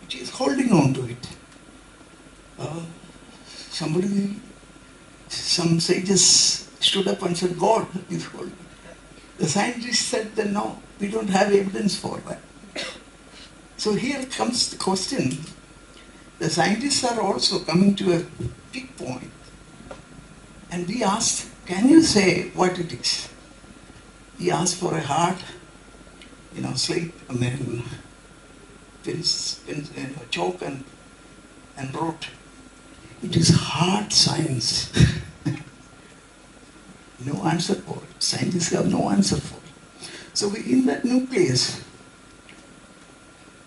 It is holding on to it. Some sages stood up and said, God is holding. The scientists said that no, we don't have evidence for that. So here comes the question. The scientists are also coming to a big point. And we asked, can you say what it is? We asked for a hard, slate, and then chalk and wrote. It is hard science. No answer for it. Scientists have no answer for it. So in that nucleus,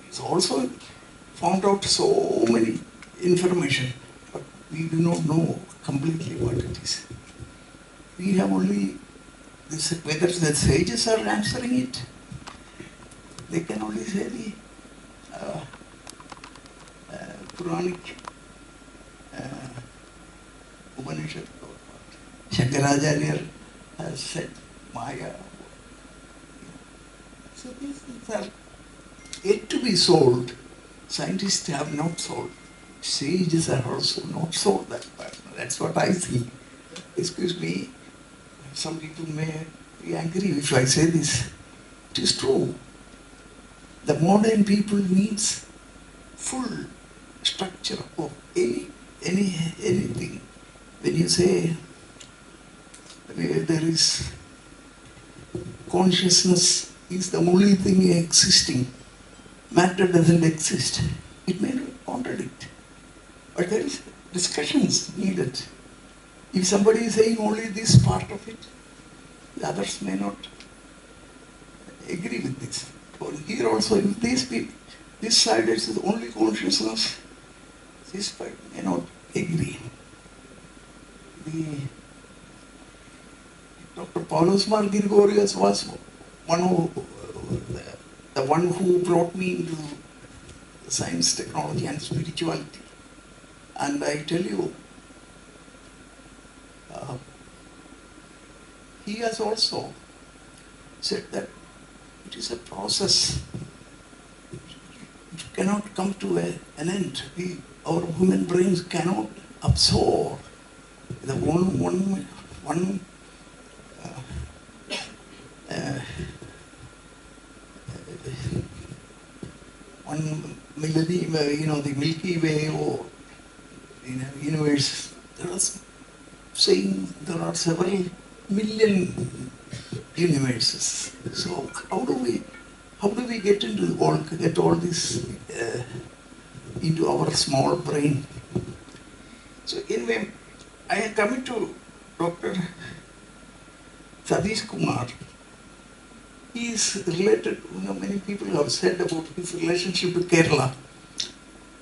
it's also found out so many information, but we do not know completely what it is. We have only this, whether the sages are answering it, they can only say the Puranic Upanishad. Shankaracharya has said Maya. So these things are yet to be solved. Scientists have not solved. Sages are also not solved that part. That's what I think. Excuse me, some people may be angry if I say this. It is true. The modern people needs full structure of anything. When you say there is consciousness is the only thing existing, matter doesn't exist, it may not contradict. But there is discussions needed. If somebody is saying only this part of it, the others may not agree with this. Or here also, if these people, this side is only consciousness, this side may not agree. Dr. Paulos Gregorios was the one who brought me into science, technology and spirituality. And I tell you, he has also said that it is a process. It cannot come to an end. Our human brains cannot absorb the one millennium, the Milky Way or universe. There are several million universes. So how do we get all this into our small brain? So anyway, I am coming to Dr. Satish Kumar. He is related, many people have said about his relationship with Kerala.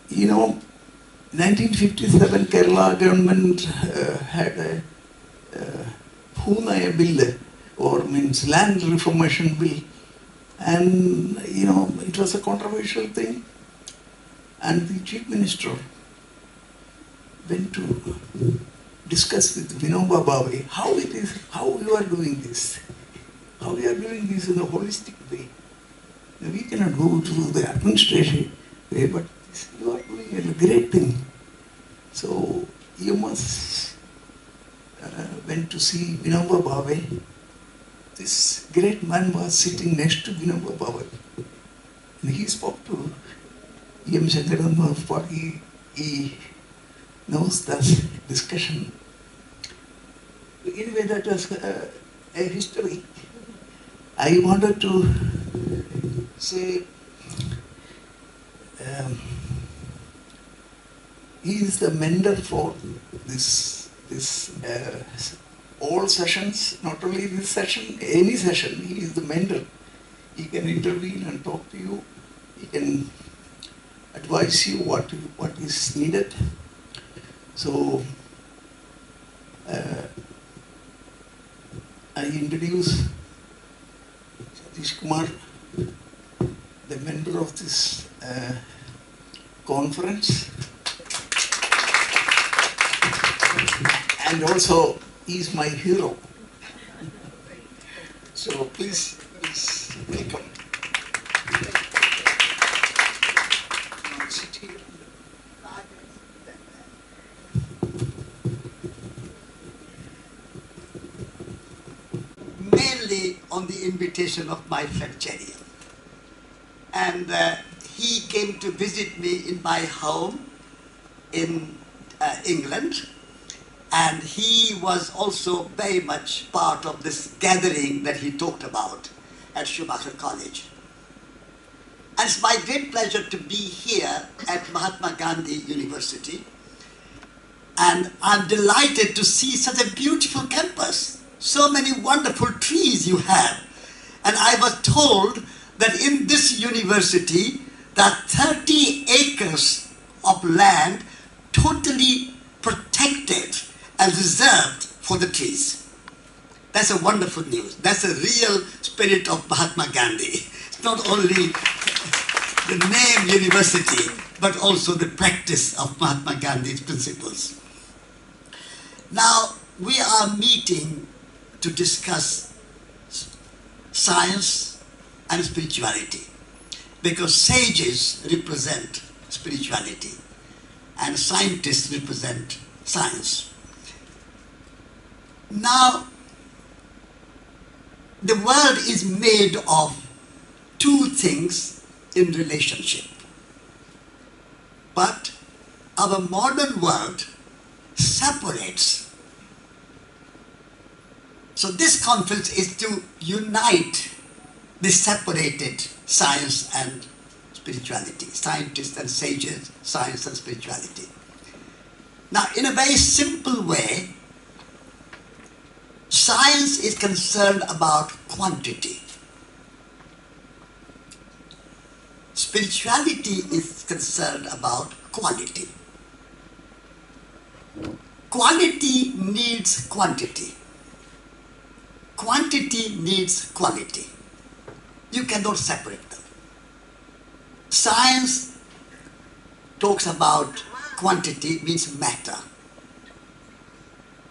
1957 Kerala government had a Hunaya bill, or means land reformation bill. And, it was a controversial thing. And the chief minister went to discuss with Vinoba Bhave how you are doing this. How we are doing this in a holistic way. We cannot go to the administration way, but you are doing a great thing. So you must went to see Vinoba Bhave. This great man was sitting next to Vinoba Bhave. And he spoke to E.M. Shankaran. He knows that discussion. Anyway, that was a history. I wanted to say he is the mentor for this all sessions, not only this session, any session. He is the mentor. He can intervene and talk to you. He can advise you what is needed. So I introduce Satish Kumar, the member of this conference, and also he is my hero. So please welcome. University. Mainly on the invitation of my friend Jerry. And he came to visit me in my home in England. And he was also very much part of this gathering that he talked about at Schumacher College. And it's my great pleasure to be here at Mahatma Gandhi University. And I'm delighted to see such a beautiful campus. So many wonderful trees you have. And I was told that in this university, there are 30 acres of land totally protected and reserved for the trees. That's a wonderful news. That's a real spirit of Mahatma Gandhi. It's not only the name university, but also the practice of Mahatma Gandhi's principles. Now, we are meeting to discuss science and spirituality, because sages represent spirituality and scientists represent science. Now, the world is made of two things in relationship. But our modern world separates. So this conference is to unite the separated science and spirituality, scientists and sages, science and spirituality. Now, in a very simple way, science is concerned about quantity. Spirituality is concerned about quality. Quality needs quantity. Quantity needs quality. You cannot separate them. Science talks about quantity, means matter.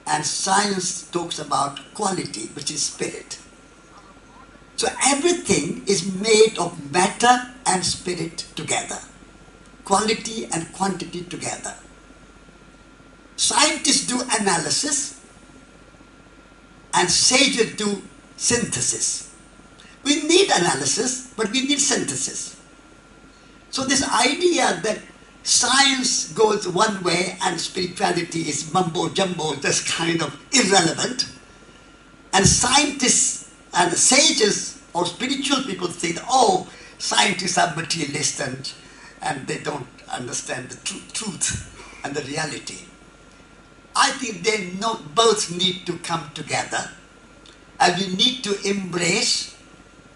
And science talks about quality, which is spirit. So everything is made of matter and spirit together. Quality and quantity together. Scientists do analysis and sages do synthesis. We need analysis, but we need synthesis. So this idea that science goes one way and spirituality is mumbo jumbo, that's kind of irrelevant. And scientists and sages or spiritual people think, oh, scientists are materialists and they don't understand the truth and the reality. I think they both need to come together, and we need to embrace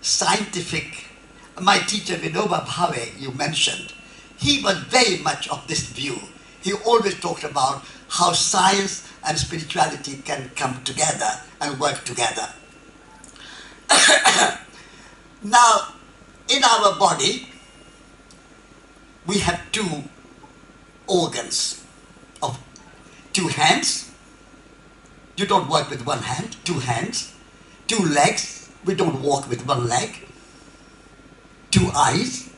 scientific. My teacher Vinoba Bhave, you mentioned, he was very much of this view. He always talked about how science and spirituality can come together and work together. Now, in our body, we have two organs of two hands. You don't work with one hand, two hands. Two legs, we don't walk with one leg. Two eyes,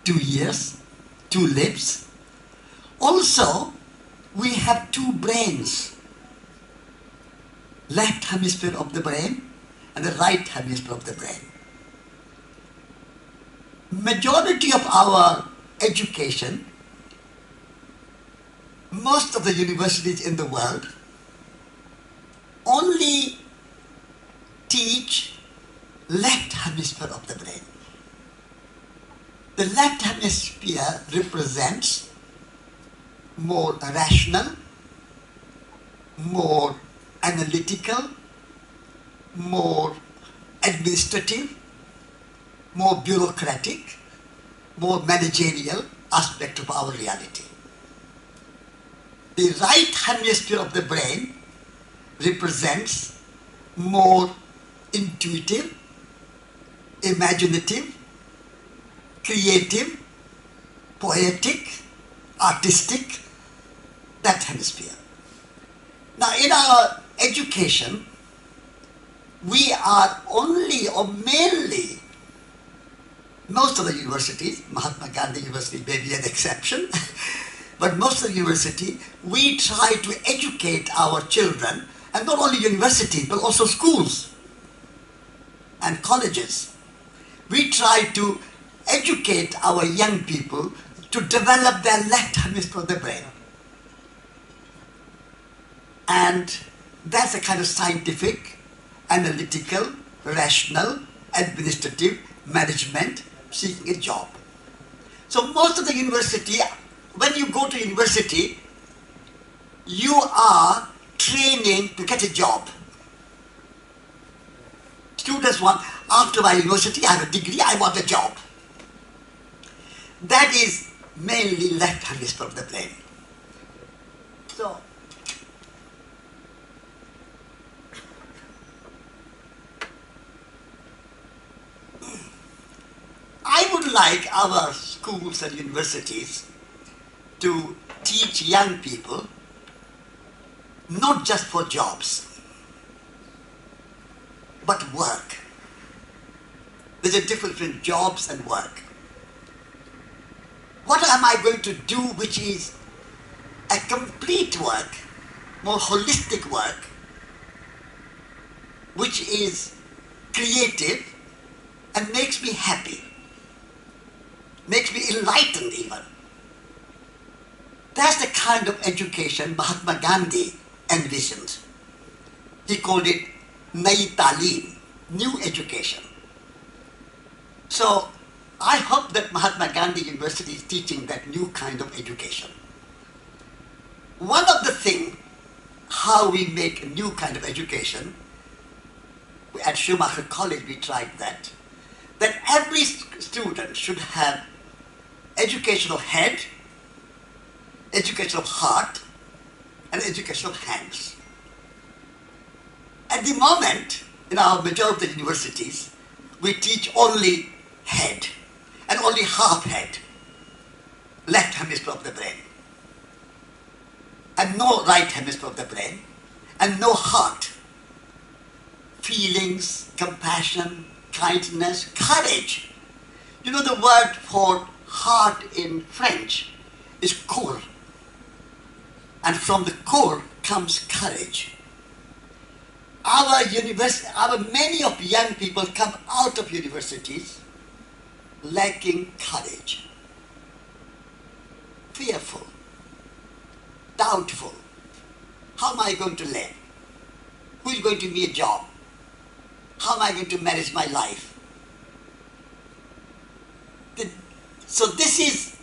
2 ears, 2 lips. Also, we have 2 brains. Left hemisphere of the brain and the right hemisphere of the brain. Majority of our education, most of the universities in the world only teach left hemisphere of the brain. The left hemisphere represents more rational, more analytical, more administrative, more bureaucratic, more managerial aspect of our reality. The right hemisphere of the brain represents more intuitive, imaginative, creative, poetic, artistic, that hemisphere. Now, in our education, we are only or mainly most of the universities, Mahatma Gandhi University may be an exception, but most of the university, we try to educate our children, and not only universities, but also schools and colleges. We try to educate our young people to develop their left hemisphere of the brain. And that's a kind of scientific, analytical, rational, administrative management seeking a job. So most of the university, when you go to university, you are training to get a job. Students want, after my university, I have a degree, I want a job. That is mainly left hemisphere of the brain. So, I would like our schools and universities to teach young people not just for jobs, but work. There's a difference between jobs and work. What am I going to do which is a complete work, more holistic work, which is creative and makes me happy, makes me enlightened even. That's the kind of education Mahatma Gandhi envisioned. He called it Nai Talim, new education. So I hope that Mahatma Gandhi University is teaching that new kind of education. One of the things, how we make a new kind of education, at Schumacher College we tried that every student should have education of head, education of heart, and education of hands. At the moment, in our majority of the universities, we teach only head, and only half head, left hemisphere of the brain, and no right hemisphere of the brain, and no heart. Feelings, compassion, kindness, courage. You know the word for heart in French is cœur, and from the cœur comes courage. Many of young people come out of universities lacking courage, fearful, doubtful. How am I going to live? Who is going to give me a job? How am I going to manage my life? So this is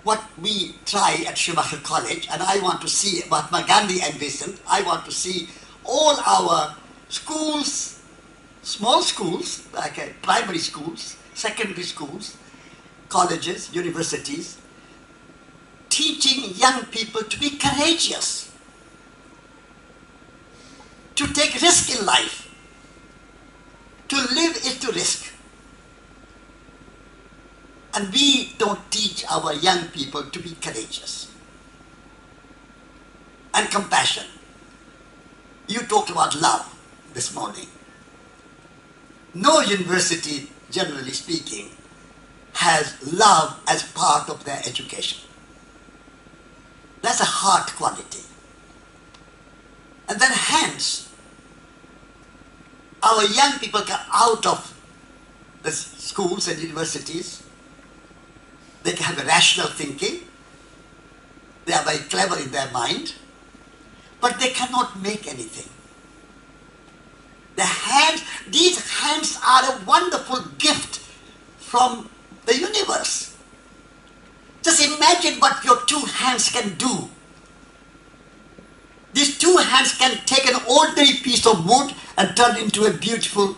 what we try at Schumacher College, and I want to see Mahatma Gandhi envisioned. I want to see all our schools, small schools, like primary schools, secondary schools, colleges, universities, teaching young people to be courageous, to take risk in life. To live is to risk. And we don't teach our young people to be courageous and compassion. You talked about love this morning. No university, generally speaking, has love as part of their education. That's a heart quality. And then hands. Our young people come out of the schools and universities. They can have a rational thinking. They are very clever in their mind. But they cannot make anything. These hands are a wonderful gift from the universe. Just imagine what your two hands can do. These two hands can take an ordinary piece of wood and turn into a beautiful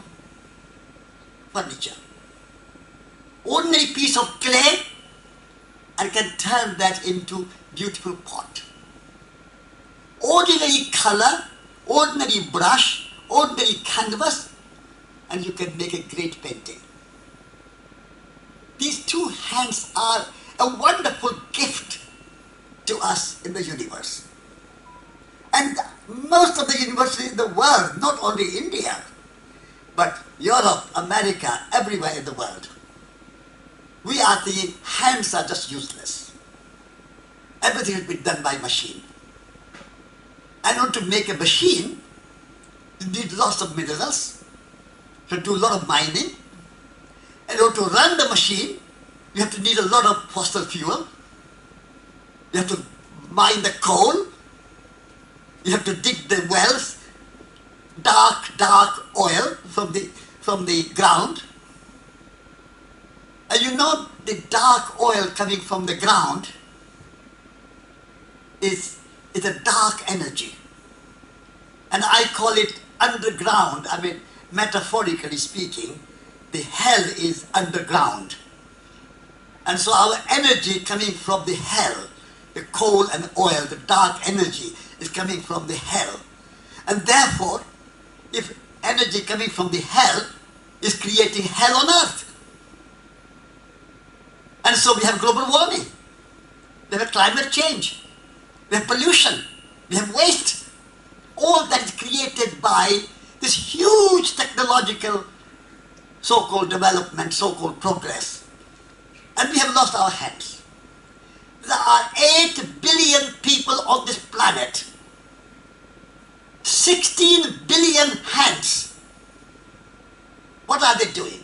furniture. Ordinary piece of clay and can turn that into beautiful pot. Ordinary color, ordinary brush, ordinary canvas, and you can make a great painting. These two hands are a wonderful gift to us in the universe. And most of the universities in the world, not only India, but Europe, America, everywhere in the world, we are thinking hands are just useless. Everything has been done by machine. And in order to make a machine, you need lots of minerals, to do a lot of mining. And in order to run the machine, you have to need a lot of fossil fuel. You have to mine the coal. You have to dig the wells, dark oil from the ground. And you know the dark oil coming from the ground is a dark energy. And I call it underground. I mean, metaphorically speaking, the hell is underground. And so our energy coming from the hell, the coal and oil, the dark energy is coming from the hell. And therefore, if energy coming from the hell is creating hell on earth. And so we have global warming, we have climate change, we have pollution, we have waste. All that is created by this huge technological so-called development, so-called progress. And we have lost our hands. There are 8 billion people on this planet. 16 billion hands. What are they doing?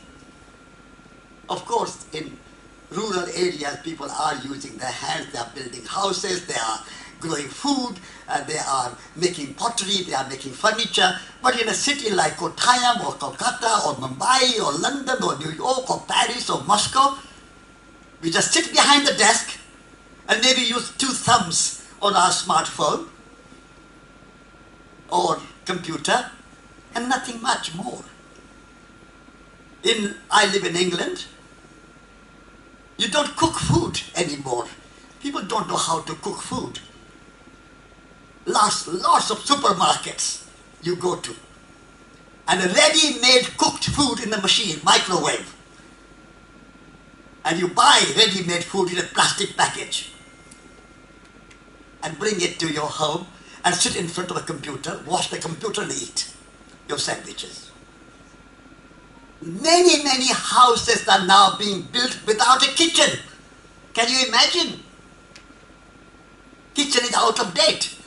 Of course, in rural areas, people are using their hands. They are building houses, they are growing food, they are making pottery, they are making furniture. But in a city like Kottayam or Kolkata or Mumbai or London or New York or Paris or Moscow, we just sit behind the desk and maybe use 2 thumbs on our smartphone or computer and nothing much more. I live in England. You don't cook food anymore. People don't know how to cook food. Lots of supermarkets you go to. And a ready-made cooked food in the machine, microwave. And you buy ready-made food in a plastic package. And bring it to your home and sit in front of a computer, watch the computer and eat your sandwiches. Many houses are now being built without a kitchen. Can you imagine? Kitchen is out of date.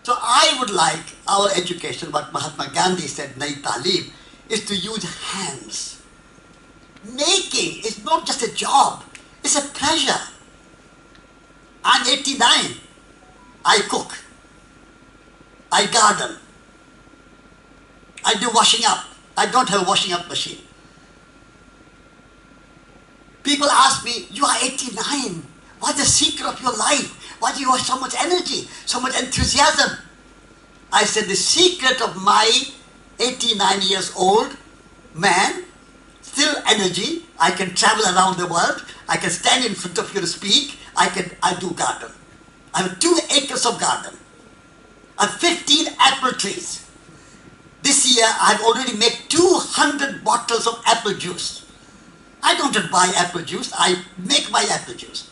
So I would like our education, what Mahatma Gandhi said, Nai Talim, is to use hands. Making is not just a job, it's a pleasure. I'm 89. I cook. I garden. I do washing up. I don't have a washing up machine. People ask me, you are 89. What's the secret of your life? Why do you have so much energy, so much enthusiasm? I said, the secret of my 89 years old man, still energy. I can travel around the world. I can stand in front of you to speak. I do garden. I have 2 acres of garden. I have 15 apple trees. This year I've already made 200 bottles of apple juice. I don't just buy apple juice, I make my apple juice.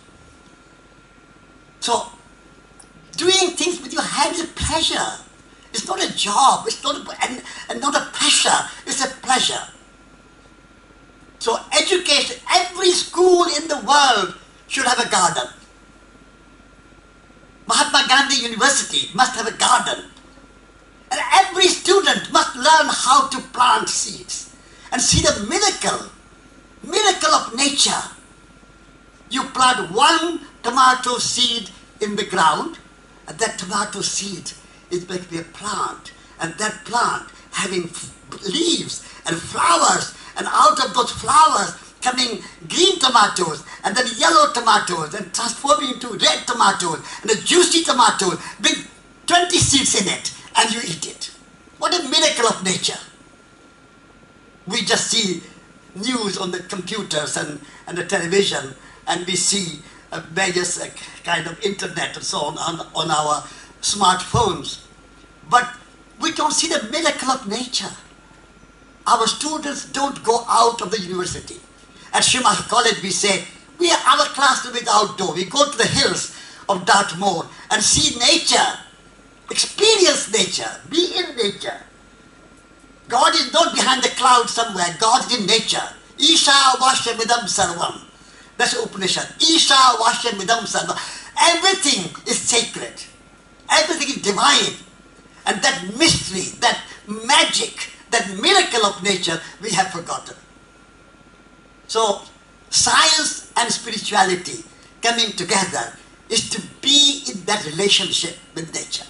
So, doing things with your hands is a pleasure. It's not a job, it's not a pressure, it's a pleasure. So education, every school in the world should have a garden. Mahatma Gandhi University must have a garden. And every student must learn how to plant seeds and see the miracle of nature. You plant 1 tomato seed in the ground, and that tomato seed is going to be a plant, and that plant having leaves and flowers, and out of those flowers coming green tomatoes, and then yellow tomatoes, and transforming into red tomatoes, and a juicy tomato with 20 seeds in it, and you eat it. What a miracle of nature. We just see news on the computers and the television, and we see various kind of internet and so on our smartphones. But we don't see the miracle of nature. Our students don't go out of the university. At Schumacher College we say, our classroom is outdoor. We go to the hills of Dartmoor and see nature, experience nature, be in nature. God is not behind the clouds somewhere. God is in nature. Isha Vashyamidam Sarvam. That's Upanishad. Isha Vashyamidam Sarvam. Everything is sacred. Everything is divine. And that mystery, that magic, that miracle of nature, we have forgotten. So, science and spirituality coming together is to be in that relationship with nature.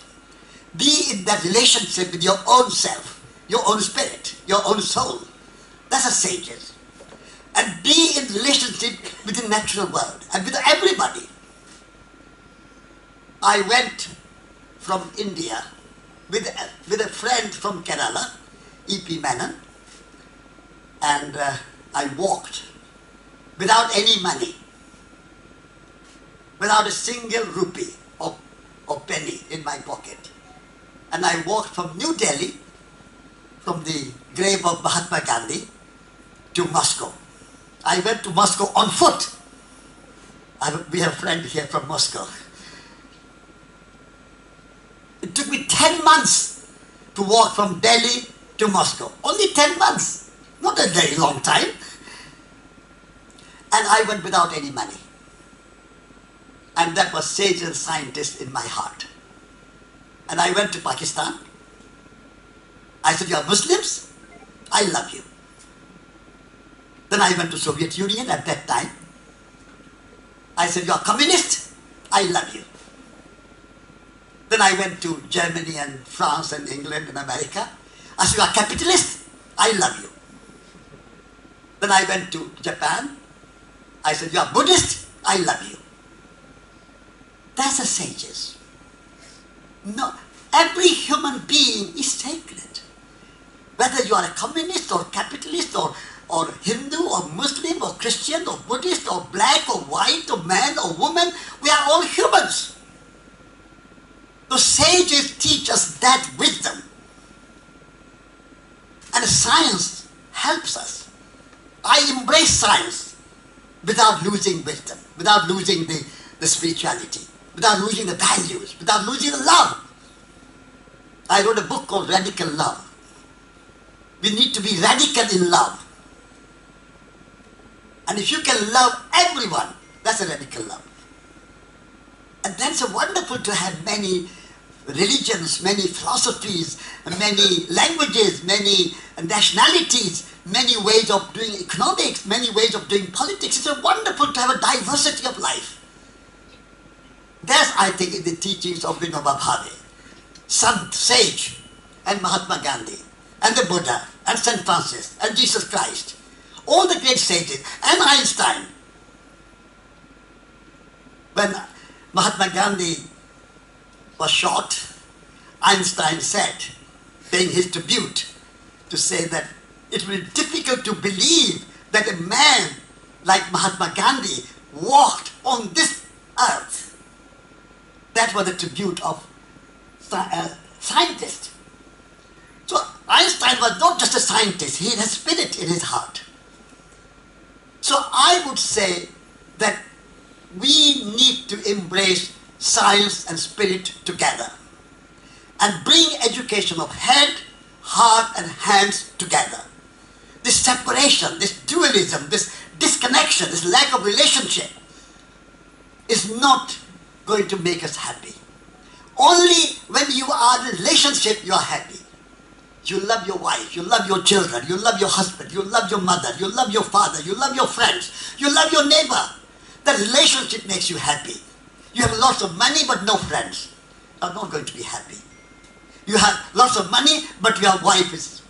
Be in that relationship with your own self, your own spirit, your own soul. That's a sages. And be in relationship with the natural world and with everybody. I went from India with a friend from Kerala, E.P. Menon, and I walked without any money, without a single rupee or penny in my pocket. And I walked from New Delhi, from the grave of Mahatma Gandhi, to Moscow. I went to Moscow on foot. We have a friend here from Moscow. It took me 10 months to walk from Delhi to Moscow. Only 10 months. Not a very long time. And I went without any money. And that was sage and scientist in my heart. And I went to Pakistan. I said, you are Muslims? I love you. Then I went to Soviet Union at that time. I said, you are communist? I love you. Then I went to Germany and France and England and America. I said, you are capitalist? I love you. Then I went to Japan. I said, you are Buddhist? I love you. That's the sages. No, every human being is sacred. Whether you are a communist or capitalist or Hindu or Muslim or Christian or Buddhist or black or white or man or woman, we are all humans. The sages teach us that wisdom. And science helps us. I embrace science without losing wisdom, without losing the spirituality, without losing the values, without losing the love. I wrote a book called Radical Love. We need to be radical in love. And if you can love everyone, that's a radical love. And that's so wonderful to have many religions, many philosophies, many languages, many nationalities, many ways of doing economics, many ways of doing politics. It's so wonderful to have a diversity of life. That's, I think, in the teachings of Vinoba Bhave, Sant, sage, and Mahatma Gandhi, and the Buddha, and St. Francis, and Jesus Christ. All the great sages, and Einstein. When Mahatma Gandhi was shot, Einstein said, paying his tribute, to say that it will be difficult to believe that a man like Mahatma Gandhi walked on this earth. That was the tribute of scientist. So Einstein was not just a scientist, he had a spirit in his heart. So I would say that we need to embrace science and spirit together and bring education of head, heart and hands together. This separation, this dualism, this disconnection, this lack of relationship is not going to make us happy. Only when you are in a relationship you are happy. You love your wife, you love your children, you love your husband, you love your mother, you love your father, you love your friends, you love your neighbor. That relationship makes you happy. You have lots of money but no friends. You are not going to be happy. You have lots of money but your wife is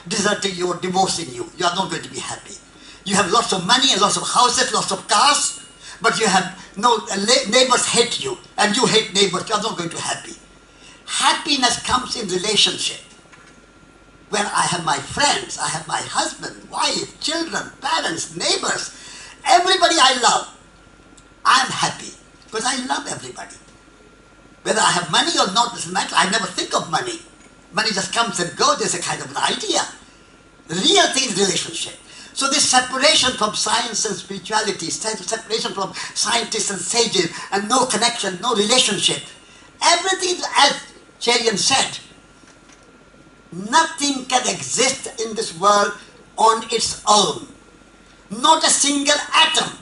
deserting you or divorcing you. You are not going to be happy. You have lots of money and lots of houses, lots of cars, but you have no neighbors hate you and you hate neighbors. You are not going to be happy. Happiness comes in relationship. When I have my friends, I have my husband, wife, children, parents, neighbors, everybody I love, I'm happy because I love everybody. Whether I have money or not doesn't matter. I never think of money. Money just comes and goes. There's a kind of an idea. The real thing is relationship. So this separation from science and spirituality, separation from scientists and sages, and no connection, no relationship. Everything, as Cherian said, nothing can exist in this world on its own. Not a single atom,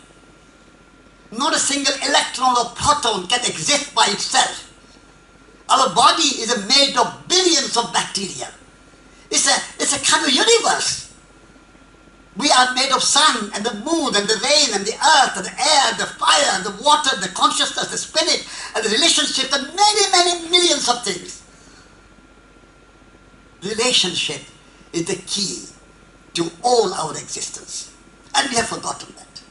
not a single electron or proton can exist by itself. Our body is made of billions of bacteria. It's a kind of universe. We are made of sun and the moon and the rain and the earth and the air, the fire and the water, the consciousness, the spirit and the relationship and many, many millions of things. Relationship is the key to all our existence. And we have forgotten that.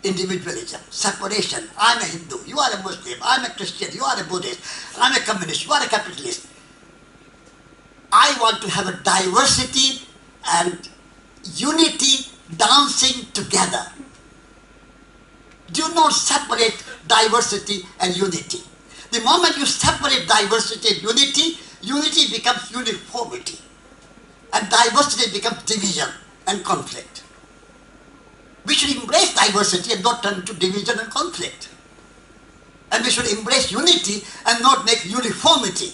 Individualism, separation. I'm a Hindu, you are a Muslim, I'm a Christian, you are a Buddhist, I'm a communist, you are a capitalist. I want to have a diversity and unity dancing together. Do not separate diversity and unity. The moment you separate diversity and unity, unity becomes uniformity. And diversity becomes division and conflict. We should embrace diversity and not turn into division and conflict. And we should embrace unity and not make uniformity.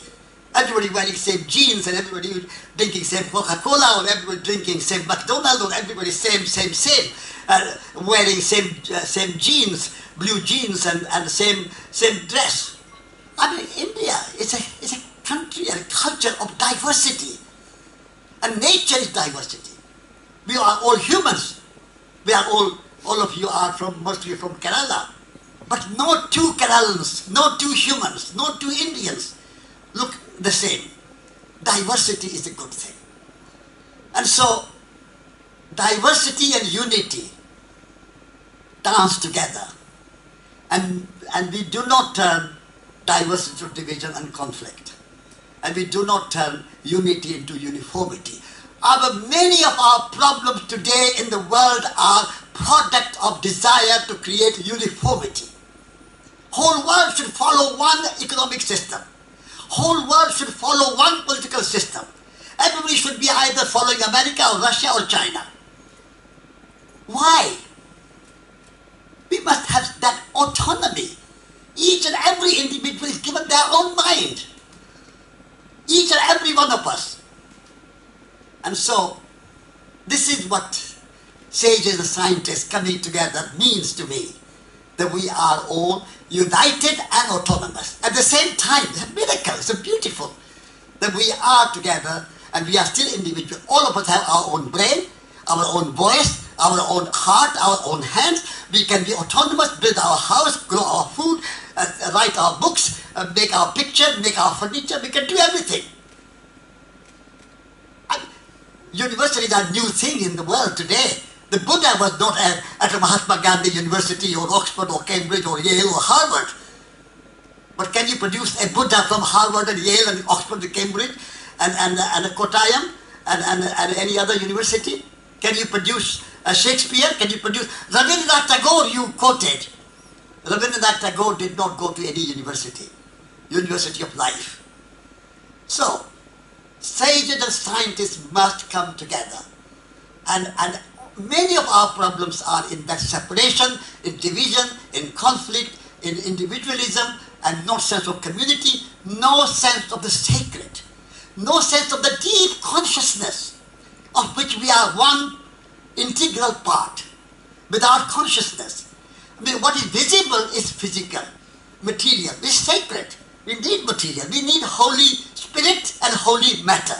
Everybody wearing same jeans and everybody drinking same Coca-Cola or everybody drinking same McDonald's or everybody same. Wearing same jeans, blue jeans and same dress. I mean, India is a country and a culture of diversity. And nature is diversity. We are all humans. We are all of you are mostly from Kerala. But no two Keralans, no two humans, no two Indians look the same. Diversity is a good thing. And so, diversity and unity dance together. And we do not turn diversity to division and conflict. And we do not turn unity into uniformity. Many of our problems today in the world are product of desire to create uniformity. Whole world should follow one economic system. Whole world should follow one political system. Everybody should be either following America or Russia or China. Why? We must have that autonomy. Each and every individual is given their own mind. Each and every one of us. And so, this is what sages and scientists coming together means to me. That we are all united and autonomous. At the same time, it's a miracle, it's beautiful. That we are together and we are still individual. All of us have our own brain, our own voice, our own heart, our own hands. We can be autonomous, build our house, grow our food, write our books, make our picture, make our furniture. We can do everything. Universities are a new thing in the world today. The Buddha was not at a Mahatma Gandhi University or Oxford or Cambridge or Yale or Harvard. But can you produce a Buddha from Harvard and Yale and Oxford and Cambridge and a Kottayam and any other university? Can you produce Shakespeare? Can you produce Rabindranath Tagore? You quoted. Rabindranath Tagore did not go to any university. University of Life. So, sages and scientists must come together. And many of our problems are in that separation, in division, in conflict, in individualism, and no sense of community, no sense of the sacred, no sense of the deep consciousness of which we are one integral part. Without consciousness, I mean, what is visible is physical, material, is sacred. We need material, we need Holy Spirit and holy matter.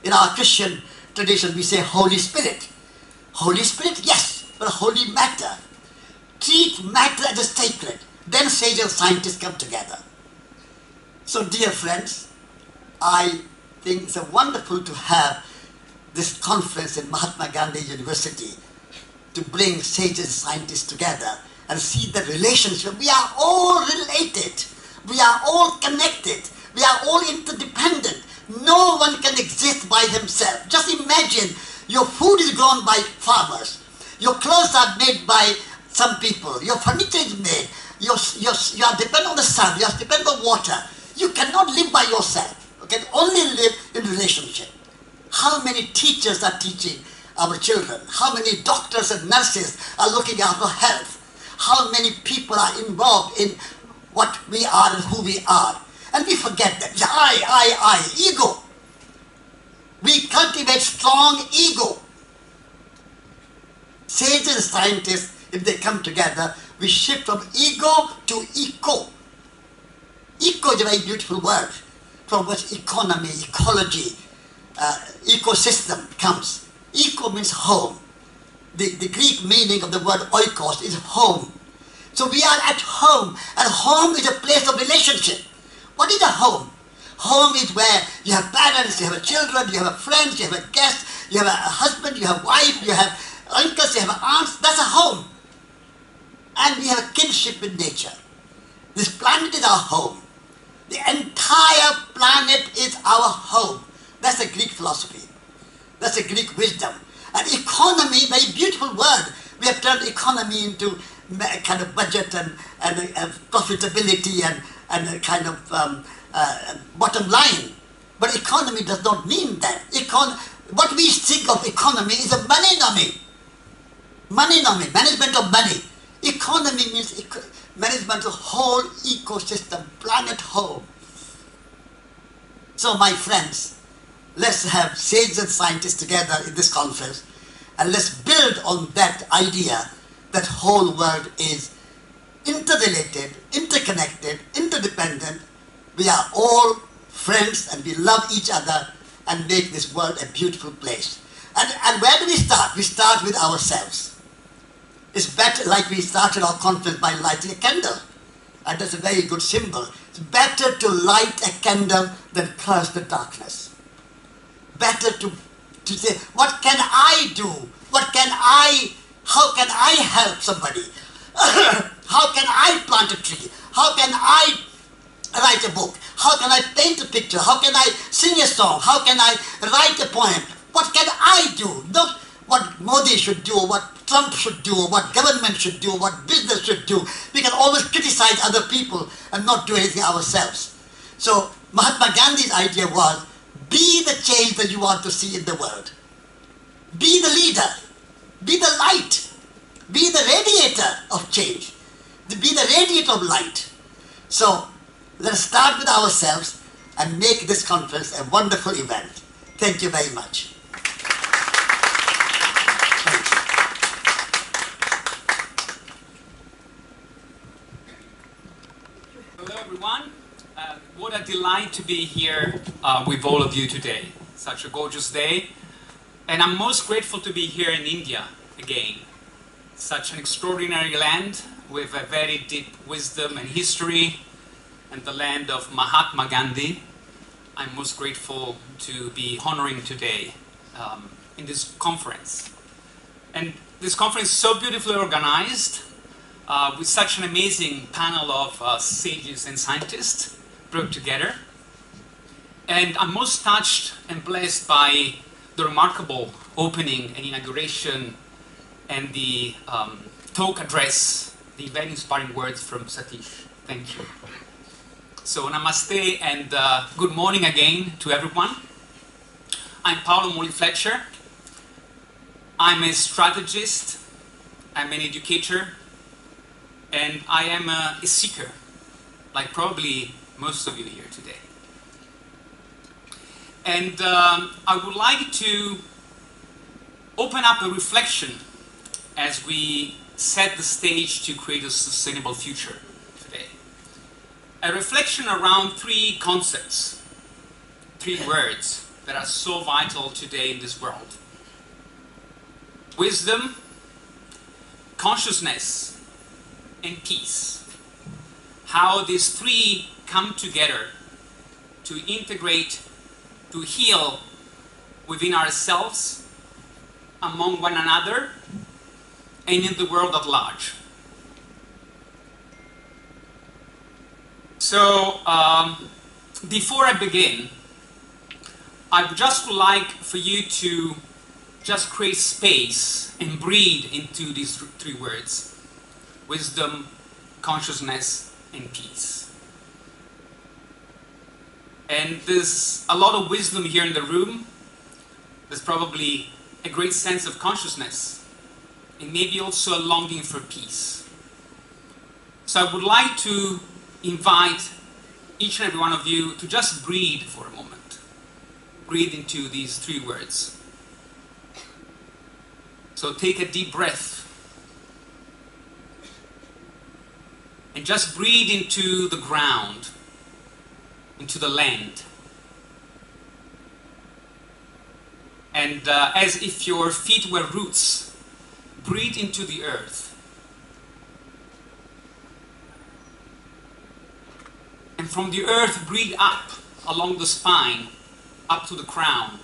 In our Christian tradition, we say Holy Spirit. Holy Spirit, yes, but holy matter. Treat matter as a sacred. Then sages and scientists come together. So, dear friends, I think it's wonderful to have this conference in Mahatma Gandhi University to bring sages and scientists together and see the relationship. We are all related. We are all connected. We are all interdependent. No one can exist by himself. Just imagine your food is grown by farmers. Your clothes are made by some people. Your furniture is made. You are dependent on the sun. You are dependent on water. You cannot live by yourself. You can only live in relationship. How many teachers are teaching our children? How many doctors and nurses are looking after health? How many people are involved in what we are and who we are? And we forget that. I, ego. We cultivate strong ego. Sages and scientists, if they come together, we shift from ego to eco. Eco is a very beautiful word, from which economy, ecology, ecosystem comes. Eco means home. The Greek meaning of the word oikos is home. So we are at home, and home is a place of relationship. What is a home? Home is where you have parents, you have children, you have friends, you have guests, you have a husband, you have wife, you have uncles, you have aunts. That's a home. And we have a kinship with nature. This planet is our home. The entire planet is our home. That's a Greek philosophy. That's a Greek wisdom. And economy, very beautiful word. We have turned economy into kind of budget and profitability and a kind of bottom line. But economy does not mean that. What we think of economy is a money-nomy. Money-nomy, management of money. Economy means management of whole ecosystem, planet whole. So my friends, let's have sages and scientists together in this conference, and let's build on that idea that whole world is interrelated, interconnected, interdependent. We are all friends and we love each other and make this world a beautiful place. And where do we start? We start with ourselves. It's better, like we started our conference by lighting a candle. And that's a very good symbol. It's better to light a candle than curse the darkness. Better to say, what can I do? How can I help somebody? How can I plant a tree? How can I write a book? How can I paint a picture? How can I sing a song? How can I write a poem? What can I do? Not what Modi should do, or what Trump should do, or what government should do, or what business should do. We can always criticize other people and not do anything ourselves. So Mahatma Gandhi's idea was, be the change that you want to see in the world. Be the leader. Be the light. Be the radiator of change. Be the radiator of light. So let us start with ourselves and make this conference a wonderful event. Thank you very much. Hello everyone. What a delight to be here with all of you today. Such a gorgeous day. And I'm most grateful to be here in India again. Such an extraordinary land with a very deep wisdom and history, and the land of Mahatma Gandhi. I'm most grateful to be honoring today in this conference. And this conference is so beautifully organized with such an amazing panel of sages and scientists brought together. And I'm most touched and blessed by the remarkable opening and inauguration and the talk address, the very inspiring words from Satish. Thank you. So namaste and good morning again to everyone. I'm Paulo Fletcher. I'm a strategist, I'm an educator, and I am a seeker, like probably most of you here today. And I would like to open up a reflection as we set the stage to create a sustainable future today. A reflection around three concepts, three words that are so vital today in this world. Wisdom, consciousness, and peace. How these three come together to integrate, to heal within ourselves, among one another, and in the world at large. So, before I begin, I would just like for you to just create space and breathe into these three words: wisdom, consciousness, and peace. And there's a lot of wisdom here in the room. There's probably a great sense of consciousness, and maybe also a longing for peace. So I would like to invite each and every one of you to just breathe for a moment. Breathe into these three words. So take a deep breath. And just breathe into the ground, into the land. And as if your feet were roots, breathe into the earth. And from the earth, breathe up along the spine, up to the crown,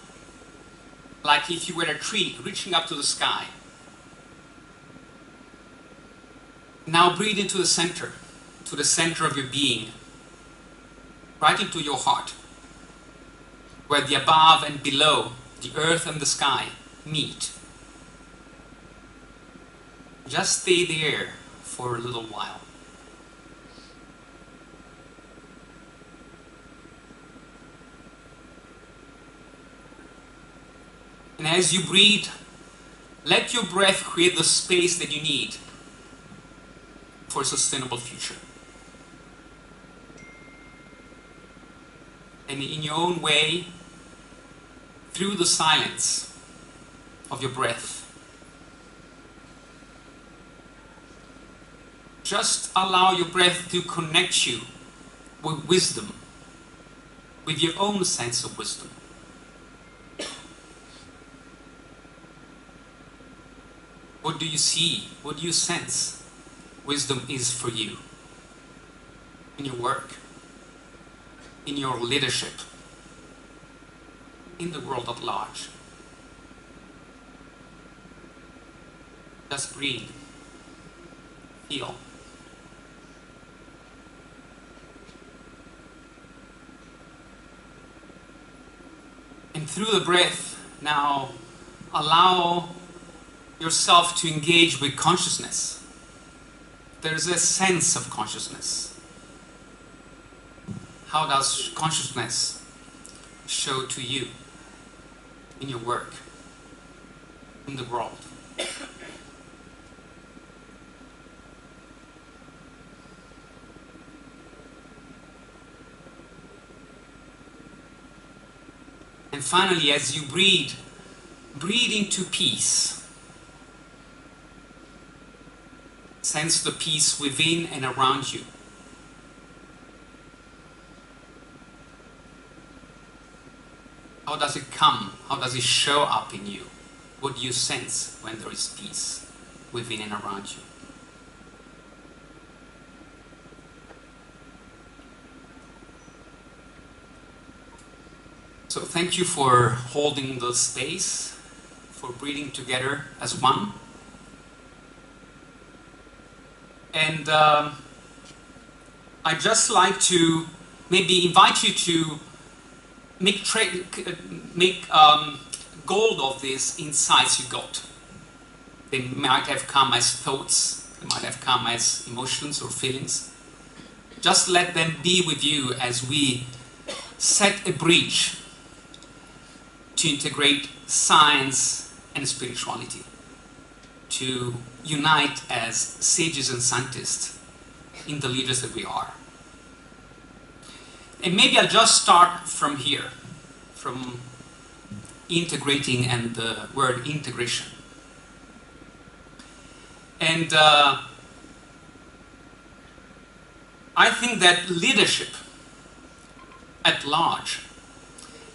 like if you were a tree reaching up to the sky. Now breathe into the center, to the center of your being, right into your heart, where the above and below, the earth and the sky, meet. Just stay there for a little while. And as you breathe, let your breath create the space that you need for a sustainable future. And in your own way, through the silence of your breath, just allow your breath to connect you with wisdom, with your own sense of wisdom. What do you see? What do you sense wisdom is for you? In your work, in your leadership, in the world at large. Just breathe. Feel. And through the breath, now allow yourself to engage with consciousness. There's a sense of consciousness. How does consciousness show to you in your work, in the world? And finally, as you breathe, breathe into peace. Sense the peace within and around you. How does it come? How does it show up in you? What do you sense when there is peace within and around you? So thank you for holding the space, for breathing together as one. And I'd just like to maybe invite you to make gold of these insights you got. They might have come as thoughts, they might have come as emotions or feelings. Just let them be with you as we set a bridge to integrate science and spirituality, to unite as sages and scientists in the leaders that we are. And maybe I'll just start from here, from integrating and the word integration. And I think that leadership at large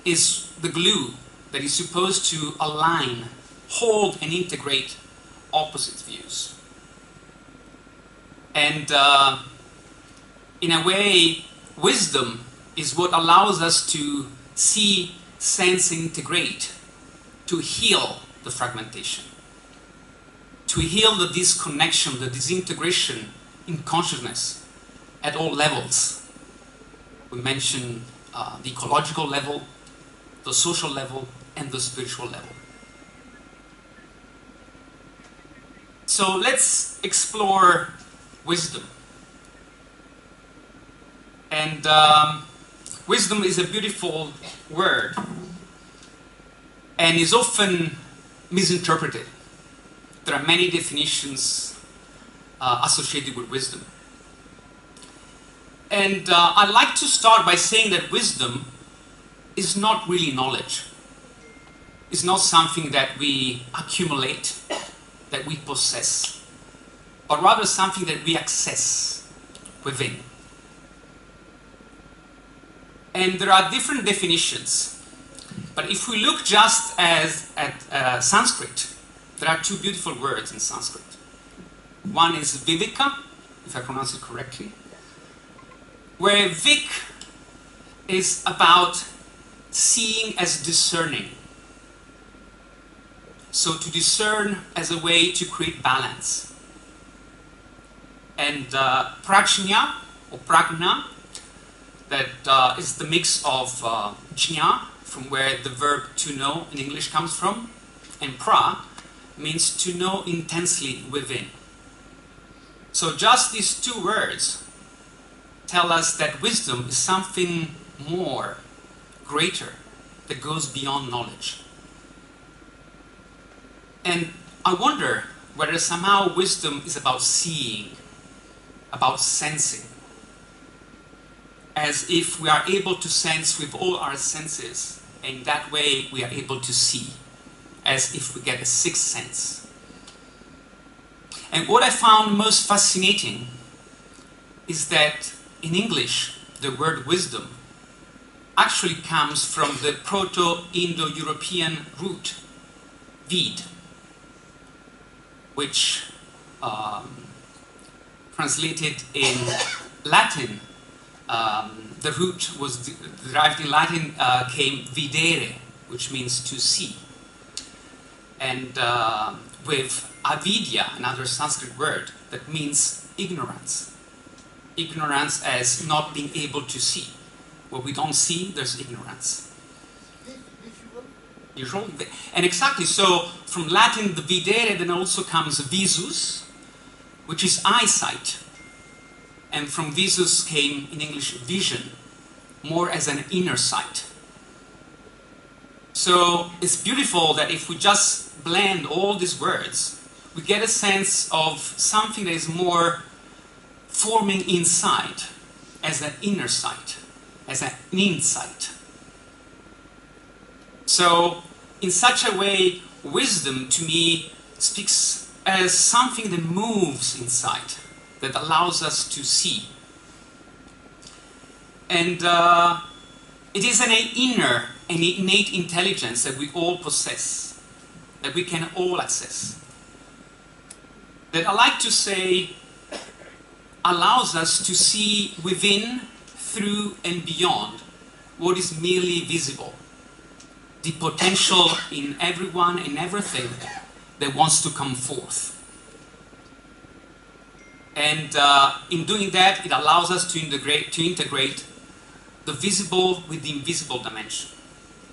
is the glue that is supposed to align, hold and integrate opposite views. And in a way, wisdom is what allows us to see, sense, and integrate, to heal the fragmentation, to heal the disconnection, the disintegration in consciousness at all levels. We mentioned the ecological level, the social level, and the spiritual level. So let's explore wisdom. And wisdom is a beautiful word and is often misinterpreted. There are many definitions associated with wisdom. And I'd like to start by saying that wisdom is not really knowledge. It's not something that we accumulate that we possess, but rather something that we access within. And there are different definitions, but if we look just at Sanskrit, there are two beautiful words in Sanskrit. One is viveka, if I pronounce it correctly, where vik is about seeing as discerning. So to discern as a way to create balance. And prajna, or pragna, that is the mix of jna, from where the verb to know in English comes from, and pra means to know intensely within. So just these two words tell us that wisdom is something more, greater, that goes beyond knowledge. And I wonder whether somehow wisdom is about seeing, about sensing, as if we are able to sense with all our senses, and in that way we are able to see, as if we get a sixth sense. And what I found most fascinating is that in English, the word wisdom actually comes from the Proto-Indo-European root, vid, which translated in Latin, the root was derived in Latin, came videre, which means to see. And with avidya, another Sanskrit word, that means ignorance. Ignorance as not being able to see. What we don't see, there's ignorance. Visual. And exactly, so from Latin, the videre, then also comes visus, which is eyesight. And from visus came, in English, vision, more as an inner sight. So it's beautiful that if we just blend all these words, we get a sense of something that is more forming inside, as an inner sight, as an insight. So, in such a way, wisdom to me speaks as something that moves inside, that allows us to see. And it is an inner, an innate intelligence that we all possess, that we can all access. That I like to say allows us to see within, through, and beyond what is merely visible. The potential in everyone and everything that wants to come forth. And in doing that, it allows us to integrate the visible with the invisible dimension.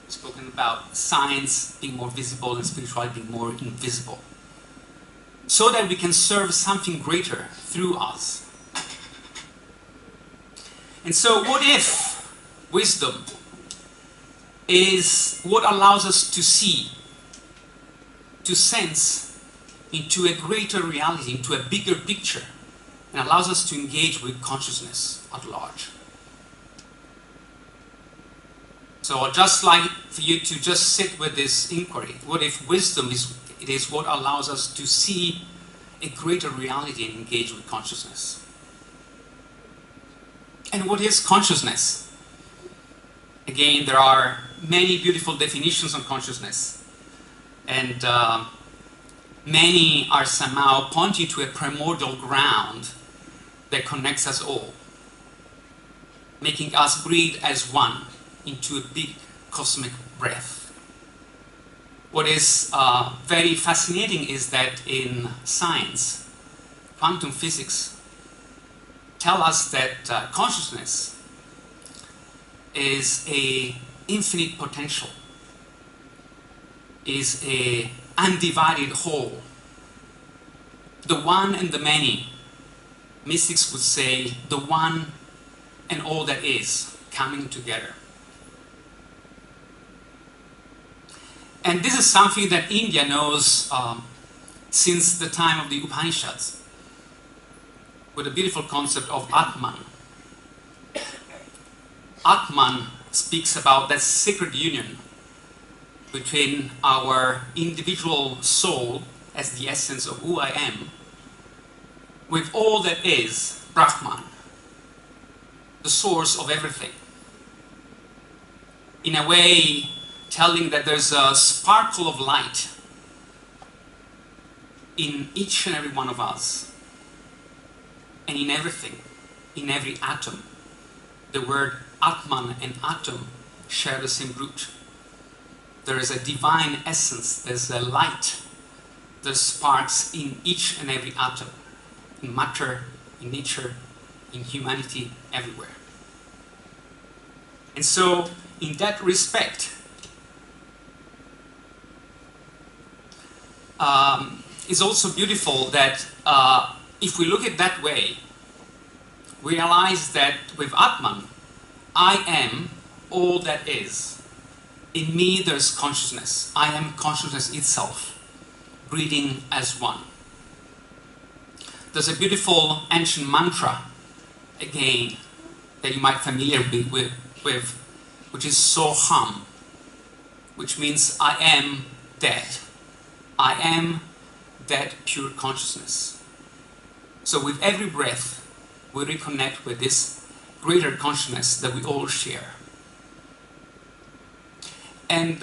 We've spoken about science being more visible and spirituality being more invisible. So that we can serve something greater through us. And so what if wisdom is what allows us to see, to sense into a greater reality, into a bigger picture, and allows us to engage with consciousness at large? So I'd just like for you to just sit with this inquiry. What if wisdom is what allows us to see a greater reality and engage with consciousness? And what is consciousness? Again, there are many beautiful definitions on consciousness. And many are somehow pointing to a primordial ground that connects us all, making us breathe as one into a big cosmic breath. What is very fascinating is that in science, quantum physics, tell us that consciousness is a infinite potential, is a undivided whole, the one and the many. Mystics would say the one and all that is coming together. And this is something that India knows since the time of the Upanishads, with a beautiful concept of Atman. Atman speaks about that sacred union between our individual soul as the essence of who I am, with all that is Brahman, the source of everything. In a way, telling that there's a sparkle of light in each and every one of us, and in everything, in every atom. The word Atman and atom share the same root. There is a divine essence, there's a light that sparks in each and every atom, in matter, in nature, in humanity, everywhere. And so, in that respect, it's also beautiful that if we look at it that way, we realize that with Atman, I am all that is. In me there's consciousness. I am consciousness itself, breathing as one. There's a beautiful ancient mantra, again, that you might be familiar with, which is Soham, which means I am that. I am that pure consciousness. So with every breath, we reconnect with this greater consciousness that we all share. And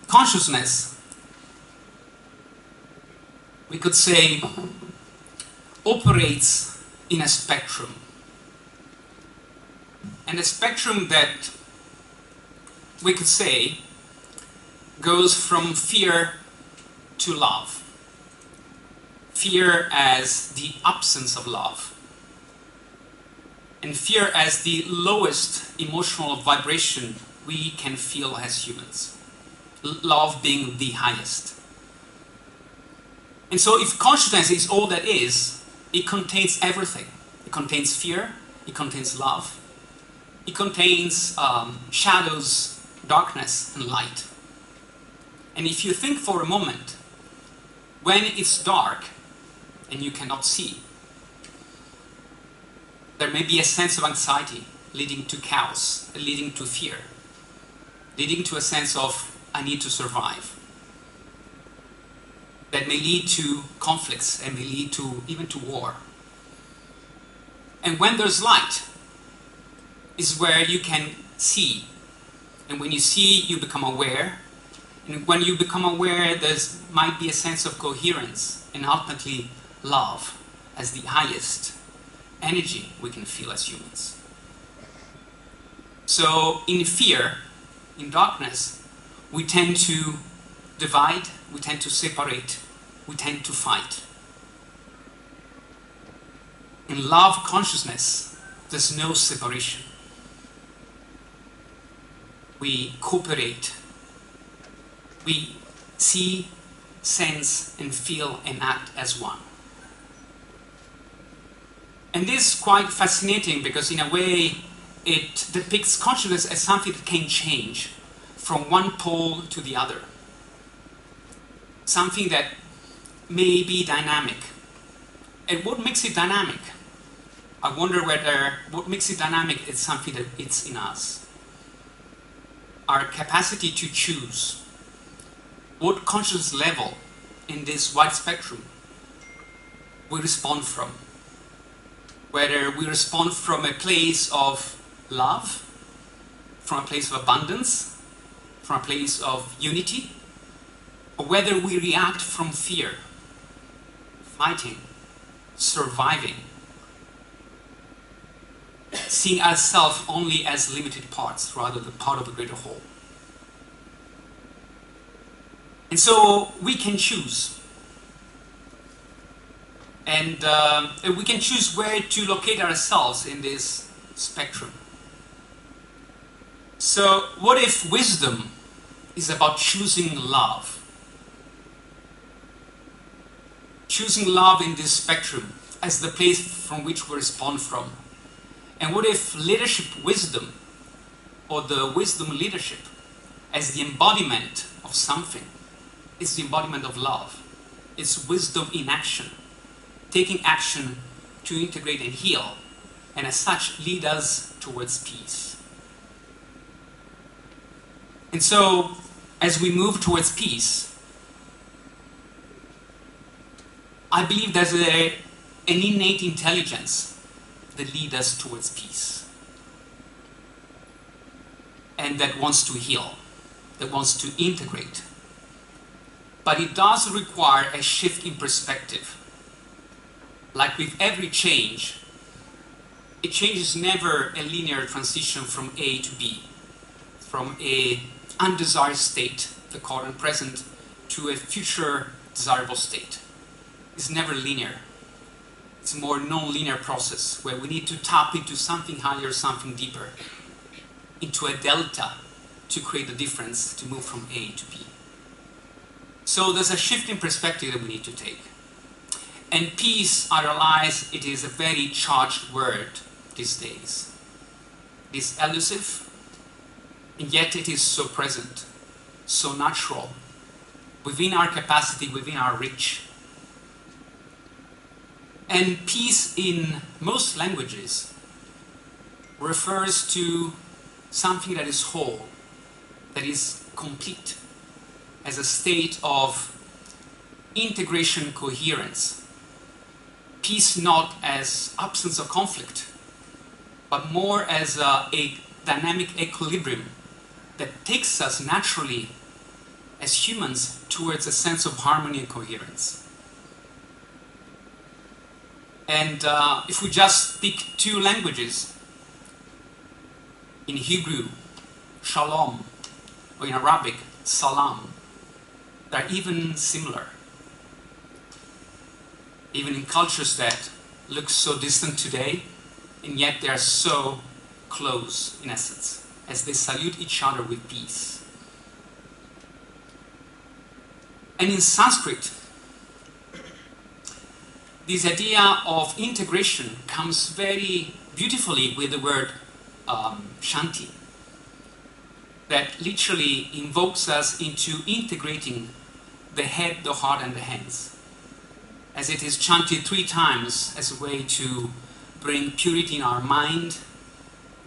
consciousness, we could say, operates in a spectrum. And a spectrum that we could say goes from fear to love. Fear as the absence of love. And fear as the lowest emotional vibration we can feel as humans. Love being the highest. And so if consciousness is all that is, it contains everything. It contains fear, it contains love, it contains shadows, darkness, and light. And if you think for a moment, when it's dark and you cannot see, there may be a sense of anxiety leading to chaos, leading to fear, leading to a sense of I need to survive. That may lead to conflicts and may lead to even to war. And when there's light is where you can see. And when you see, you become aware. And when you become aware, there might be a sense of coherence and ultimately love as the highest energy we can feel as humans. So in fear, in darkness, we tend to divide, we tend to separate, we tend to fight. In love consciousness, there's no separation. We cooperate. We see, sense, and feel and act as one. And this is quite fascinating because in a way it depicts consciousness as something that can change from one pole to the other. Something that may be dynamic. And what makes it dynamic? I wonder whether what makes it dynamic is something that it's in us. Our capacity to choose what conscious level in this wide spectrum we respond from. Whether we respond from a place of love, from a place of abundance, from a place of unity, or whether we react from fear, fighting, surviving, seeing ourselves only as limited parts rather than part of a greater whole. And so we can choose. And we can choose where to locate ourselves in this spectrum. So what if wisdom is about choosing love? Choosing love in this spectrum as the place from which we respond from. And what if leadership wisdom, or the wisdom leadership, as the embodiment of something, is the embodiment of love. It's wisdom in action, taking action to integrate and heal, and as such lead us towards peace. And so, as we move towards peace, I believe there's an innate intelligence that leads us towards peace, and that wants to heal, that wants to integrate. But it does require a shift in perspective. Like with every change, a change is never a linear transition from A to B, from a undesired state, the current present, to a future desirable state. It's never linear. It's a more non-linear process where we need to tap into something higher, something deeper, into a delta to create the difference, to move from A to B. So there's a shift in perspective that we need to take. And peace, I realize it is a very charged word these days. It is elusive, and yet it is so present, so natural, within our capacity, within our reach. And peace in most languages refers to something that is whole, that is complete, as a state of integration, coherence. Peace not as absence of conflict, but more as a dynamic equilibrium that takes us naturally as humans towards a sense of harmony and coherence. And if we just speak two languages, in Hebrew, shalom, or in Arabic, salam, they're even similar. Even in cultures that look so distant today, and yet they are so close in essence, as they salute each other with peace. And in Sanskrit, this idea of integration comes very beautifully with the word shanti, that literally invokes us into integrating the head, the heart, and the hands, as it is chanted 3 times as a way to bring purity in our mind,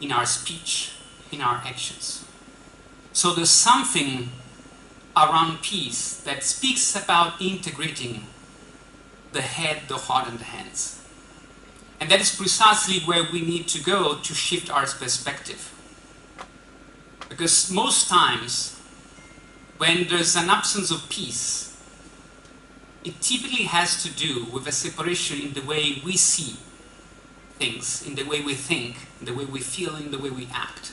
in our speech, in our actions. So there's something around peace that speaks about integrating the head, the heart, and the hands. And that is precisely where we need to go to shift our perspective. Because most times, when there's an absence of peace, it typically has to do with a separation in the way we see things, in the way we think, in the way we feel, in the way we act.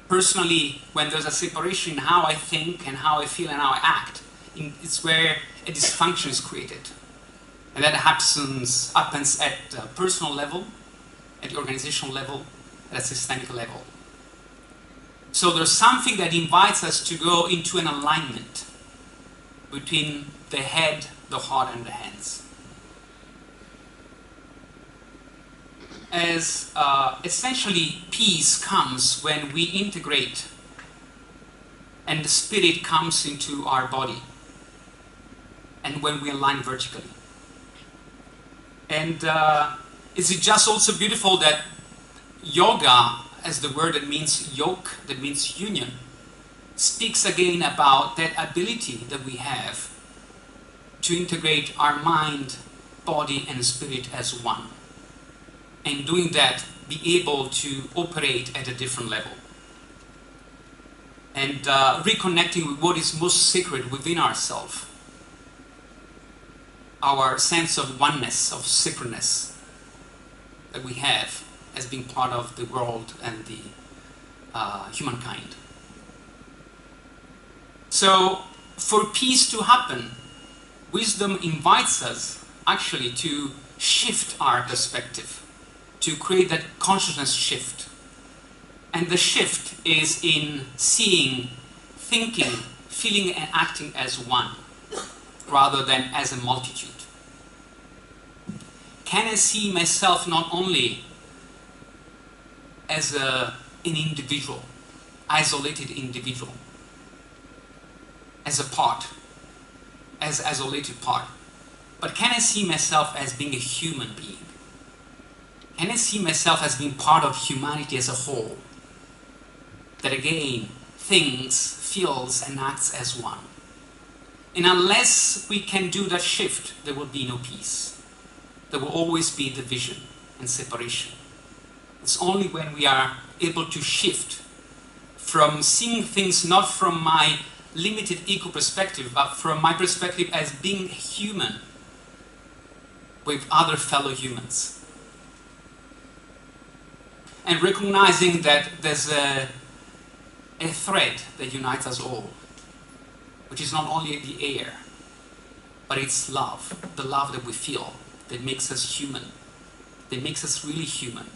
Personally, when there's a separation in how I think and how I feel and how I act, it's where a dysfunction is created. And that happens at the personal level, at the organizational level, at a systemic level. So there's something that invites us to go into an alignment between the head, the heart, and the hands. As essentially peace comes when we integrate and the spirit comes into our body, and when we align vertically. And is it just also beautiful that yoga, as the word that means yoke, that means union, speaks again about that ability that we have to integrate our mind, body, and spirit as one. And doing that, be able to operate at a different level. And reconnecting with what is most sacred within ourselves. Our sense of oneness, of sacredness that we have as being part of the world and the humankind. So, for peace to happen, wisdom invites us actually to shift our perspective, to create that consciousness shift. And the shift is in seeing, thinking, feeling, and acting as one, rather than as a multitude. Can I see myself not only as an individual, isolated individual, as a part, as isolated part, but can I see myself as being a human being? Can I see myself as being part of humanity as a whole, that again thinks, feels, and acts as one? And unless we can do that shift, there will be no peace. There will always be division and separation. It's only when we are able to shift from seeing things not from my limited ego perspective, but from my perspective as being human with other fellow humans. And recognizing that there's a thread that unites us all, which is not only the air, but it's love, the love that we feel, that makes us human, that makes us really human,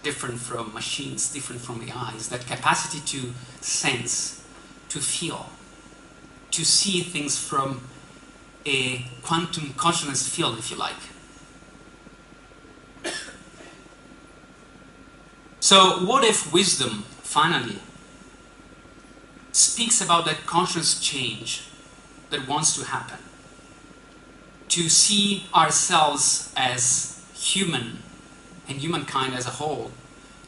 different from machines, different from AIs, that capacity to sense, to feel, to see things from a quantum consciousness field, if you like. So what if wisdom, finally, speaks about that conscious change that wants to happen? To see ourselves as human and humankind as a whole,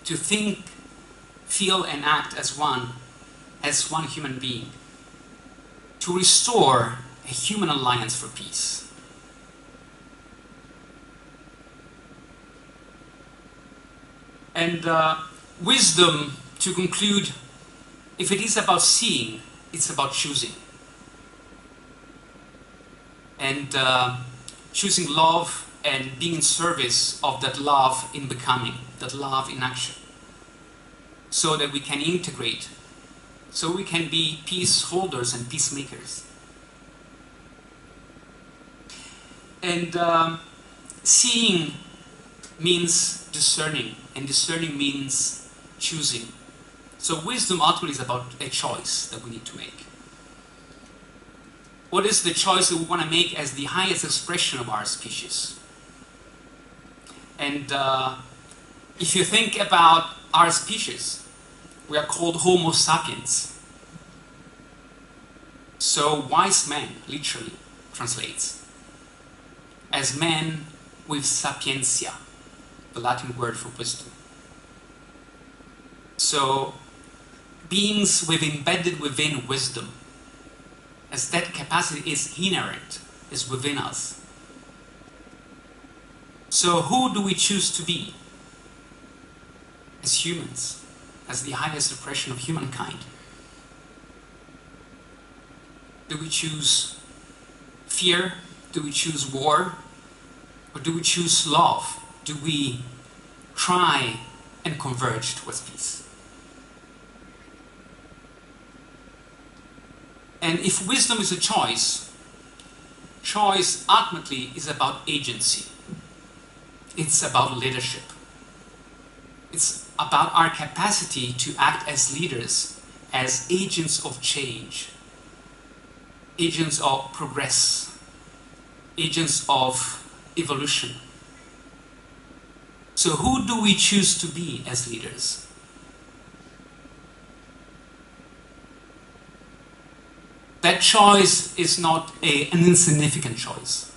to think, feel and act as one human being, to restore a human alliance for peace. And wisdom, to conclude, if it is about seeing, it's about choosing. And choosing love and being in service of that love in becoming, that love in action, so that we can integrate, so we can be peace holders and peacemakers. And seeing means discerning, and discerning means choosing. So wisdom ultimately is about a choice that we need to make. What is the choice that we want to make as the highest expression of our species? And if you think about our species, we are called Homo sapiens. So wise man, literally, translates as man with sapientia, the Latin word for wisdom. So beings with embedded within wisdom, as that capacity is inherent, is within us. So who do we choose to be as humans, as the highest expression of humankind? Do we choose fear? Do we choose war? Or do we choose love? Do we try and converge towards peace? And if wisdom is a choice, choice ultimately is about agency. It's about leadership. It's about our capacity to act as leaders, as agents of change, agents of progress, agents of evolution. So who do we choose to be as leaders? That choice is not an insignificant choice.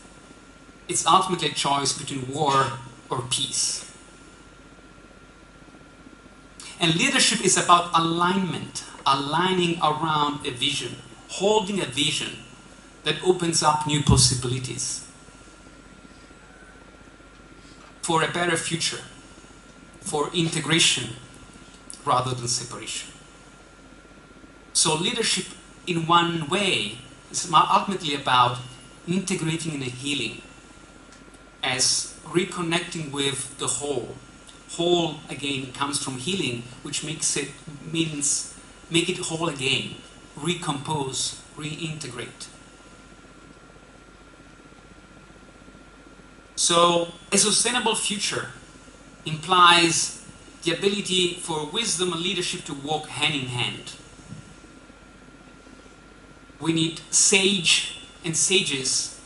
It's ultimately a choice between war or peace. And leadership is about alignment, aligning around a vision, holding a vision that opens up new possibilities for a better future, for integration rather than separation. So leadership in one way is ultimately about integrating and healing, as reconnecting with the whole. Whole again comes from healing, which means make it whole again, recompose, reintegrate. So a sustainable future implies the ability for wisdom and leadership to walk hand in hand. We need sage and sages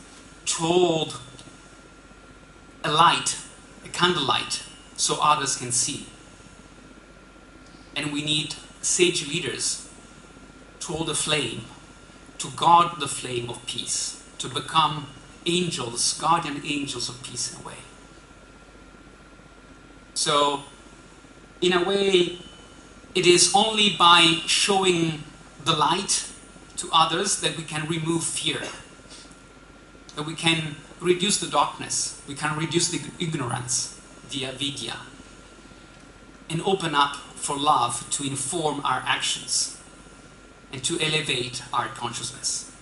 to hold a light, a candlelight, so others can see. And we need sage leaders to hold a flame, to guard the flame of peace, to become angels, guardian angels of peace in a way. So, in a way, it is only by showing the light to others that we can remove fear, that we can reduce the darkness, we can reduce the ignorance, the avidya, and open up for love to inform our actions and to elevate our consciousness.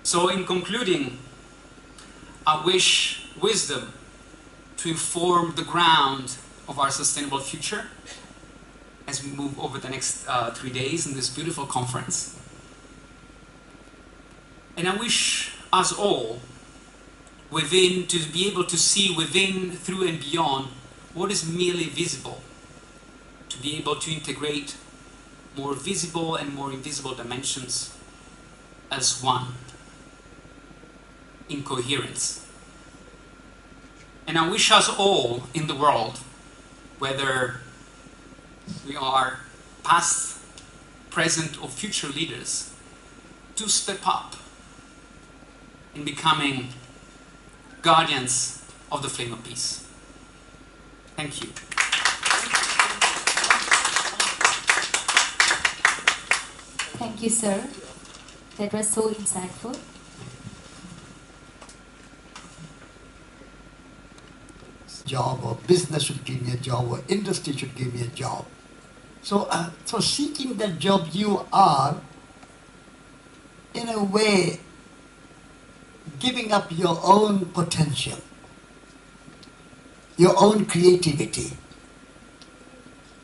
So in concluding, I wish wisdom to inform the ground of our sustainable future as we move over the next 3 days in this beautiful conference. And I wish us all within to be able to see within, through and beyond what is merely visible, to be able to integrate more visible and more invisible dimensions as one, in coherence. And I wish us all in the world, whether we are past, present or future leaders, to step up in becoming guardians of the flame of peace. Thank you. Thank you, sir. That was so insightful. Job, or business should give me a job, or industry should give me a job. So seeking that job, you are, in a way, giving up your own potential, your own creativity.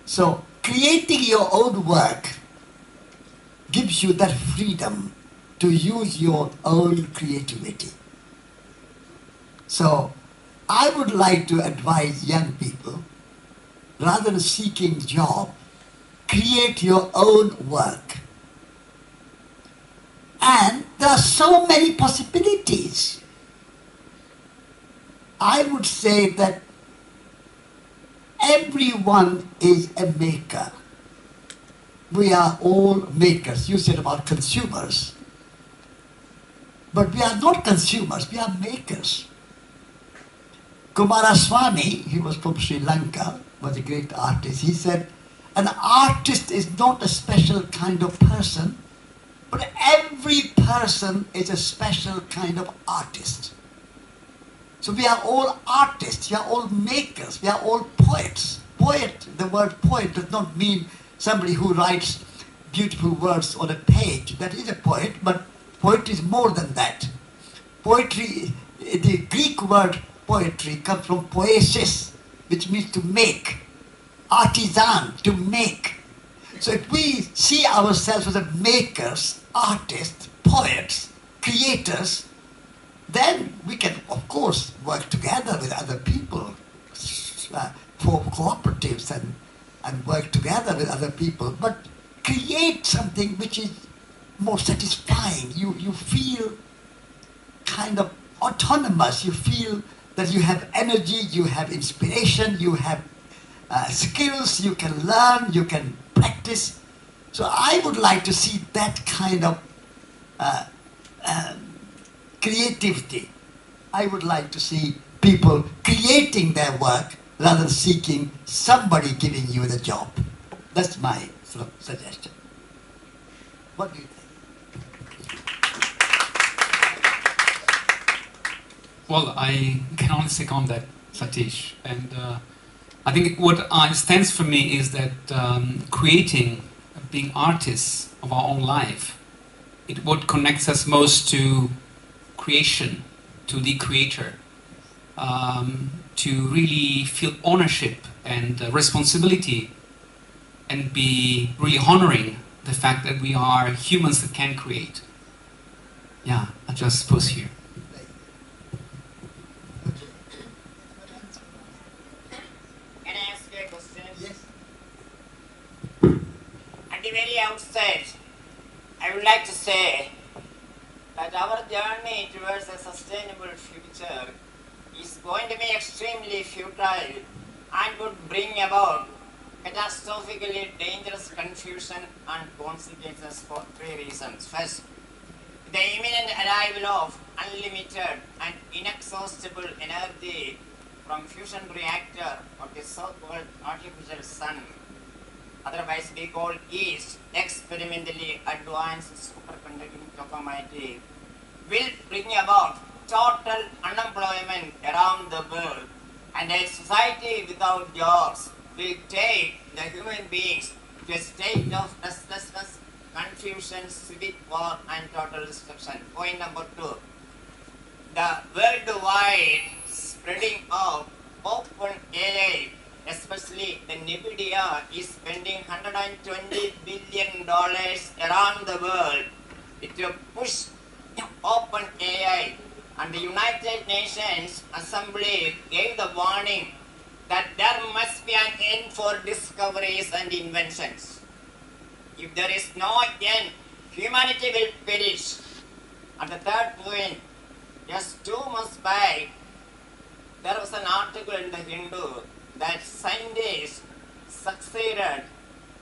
So creating your own work gives you that freedom to use your own creativity. So I would like to advise young people, rather than seeking job, create your own work. And there are so many possibilities. I would say that everyone is a maker. We are all makers. You said about consumers. But we are not consumers, we are makers. Kumaraswamy, he was from Sri Lanka, was a great artist. He said, an artist is not a special kind of person, but every person is a special kind of artist. So we are all artists, we are all makers, we are all poets. Poet, the word poet does not mean somebody who writes beautiful words on a page. That is a poet, but poetry is more than that. Poetry, the Greek word poetry comes from poesis, which means to make. Artisan, to make. So if we see ourselves as makers, artists, poets, creators, then we can, of course, work together with other people, form cooperatives and work together with other people, but create something which is more satisfying. You feel kind of autonomous. You feel that you have energy, you have inspiration, you have skills, you can learn, you can practice. So I would like to see that kind of creativity. I would like to see people creating their work rather than seeking somebody giving you the job. That's my sort of suggestion. What do you think? Well, I can only second that, Satish. And I think what stands for me is that creating, being artists of our own life, what connects us most to creation, to the creator, to really feel ownership and responsibility and be really honoring the fact that we are humans that can create. Yeah, I just pause here. Can I ask you a question? Yes. At the very outset, I would like to say that our journey towards a sustainable future is going to be extremely futile and would bring about catastrophically dangerous confusion and consequences for 3 reasons. First, the imminent arrival of unlimited and inexhaustible energy from fusion reactor of the so-called artificial sun. otherwise we call East, experimentally advanced superconducting locomotive, will bring about total unemployment around the world, and a society without jobs will take the human beings to a state of restlessness, confusion, civil war, and total destruction. Point number 2. The worldwide spreading of open AI, especially the NVIDIA, is spending $120 billion around the world to push open AI, and the United Nations Assembly gave the warning that there must be an end for discoveries and inventions. If there is no end, humanity will perish. And the third point, just 2 months back, there was an article in the Hindu that scientists succeeded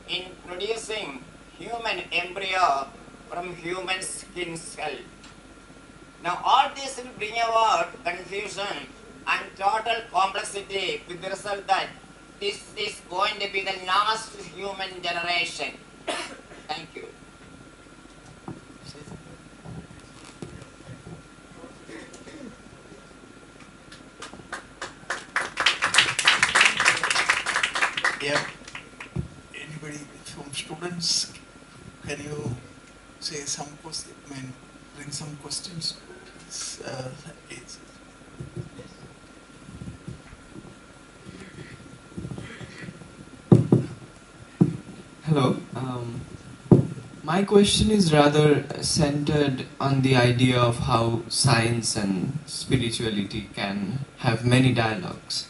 in producing human embryo from human skin cell. Now all this will bring about confusion and total complexity, with the result that this is going to be the last human generation. Thank you. Yeah. Anybody from students, can you say some question? I mean, bring some questions. Hello. My question is rather centered on the idea of how science and spirituality can have many dialogues.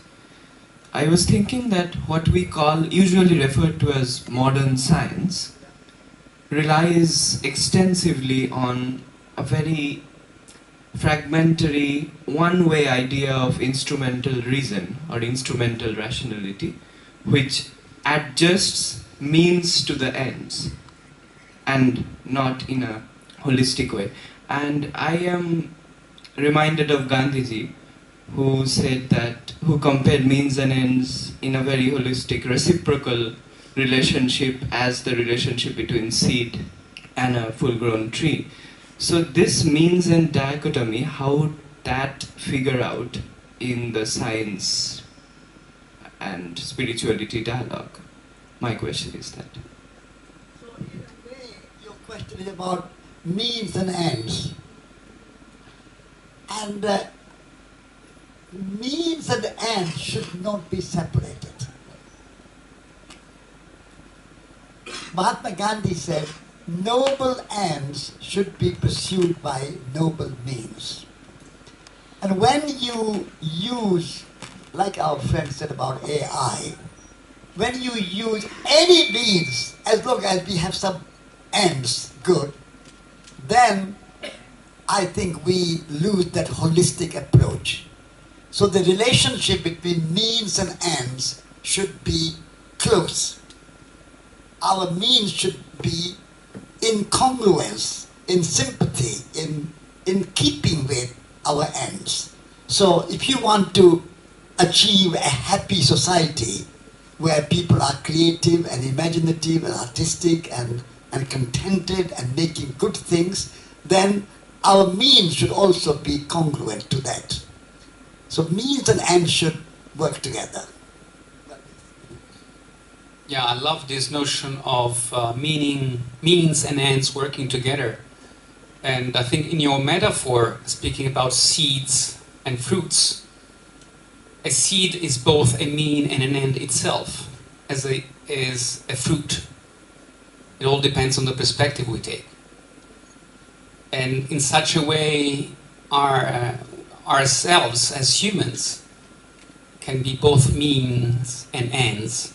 I was thinking that what we call, usually referred to as modern science, relies extensively on a very fragmentary, one-way idea of instrumental reason or instrumental rationality, which adjusts means to the ends and not in a holistic way. And I am reminded of Gandhiji, who said that, who compared means and ends in a very holistic, reciprocal relationship as the relationship between seed and a full-grown tree. So this means and dichotomy, how that figure out in the science and spirituality dialogue? My question is that. So in a way, your question is about means and ends. And means and ends should not be separated. Mahatma Gandhi said, noble ends should be pursued by noble means. And when you use, like our friend said about AI, when you use any means, as long as we have some ends good, then I think we lose that holistic approach. So the relationship between means and ends should be close. Our means should be in congruence, in sympathy, in keeping with our ends. So if you want to achieve a happy society where people are creative and imaginative and artistic and contented and making good things, then our means should also be congruent to that. So means and ends should work together. Yeah, I love this notion of means and ends working together. And I think in your metaphor, speaking about seeds and fruits, a seed is both a mean and an end itself, as is a fruit. It all depends on the perspective we take. And in such a way, ourselves as humans can be both means and ends.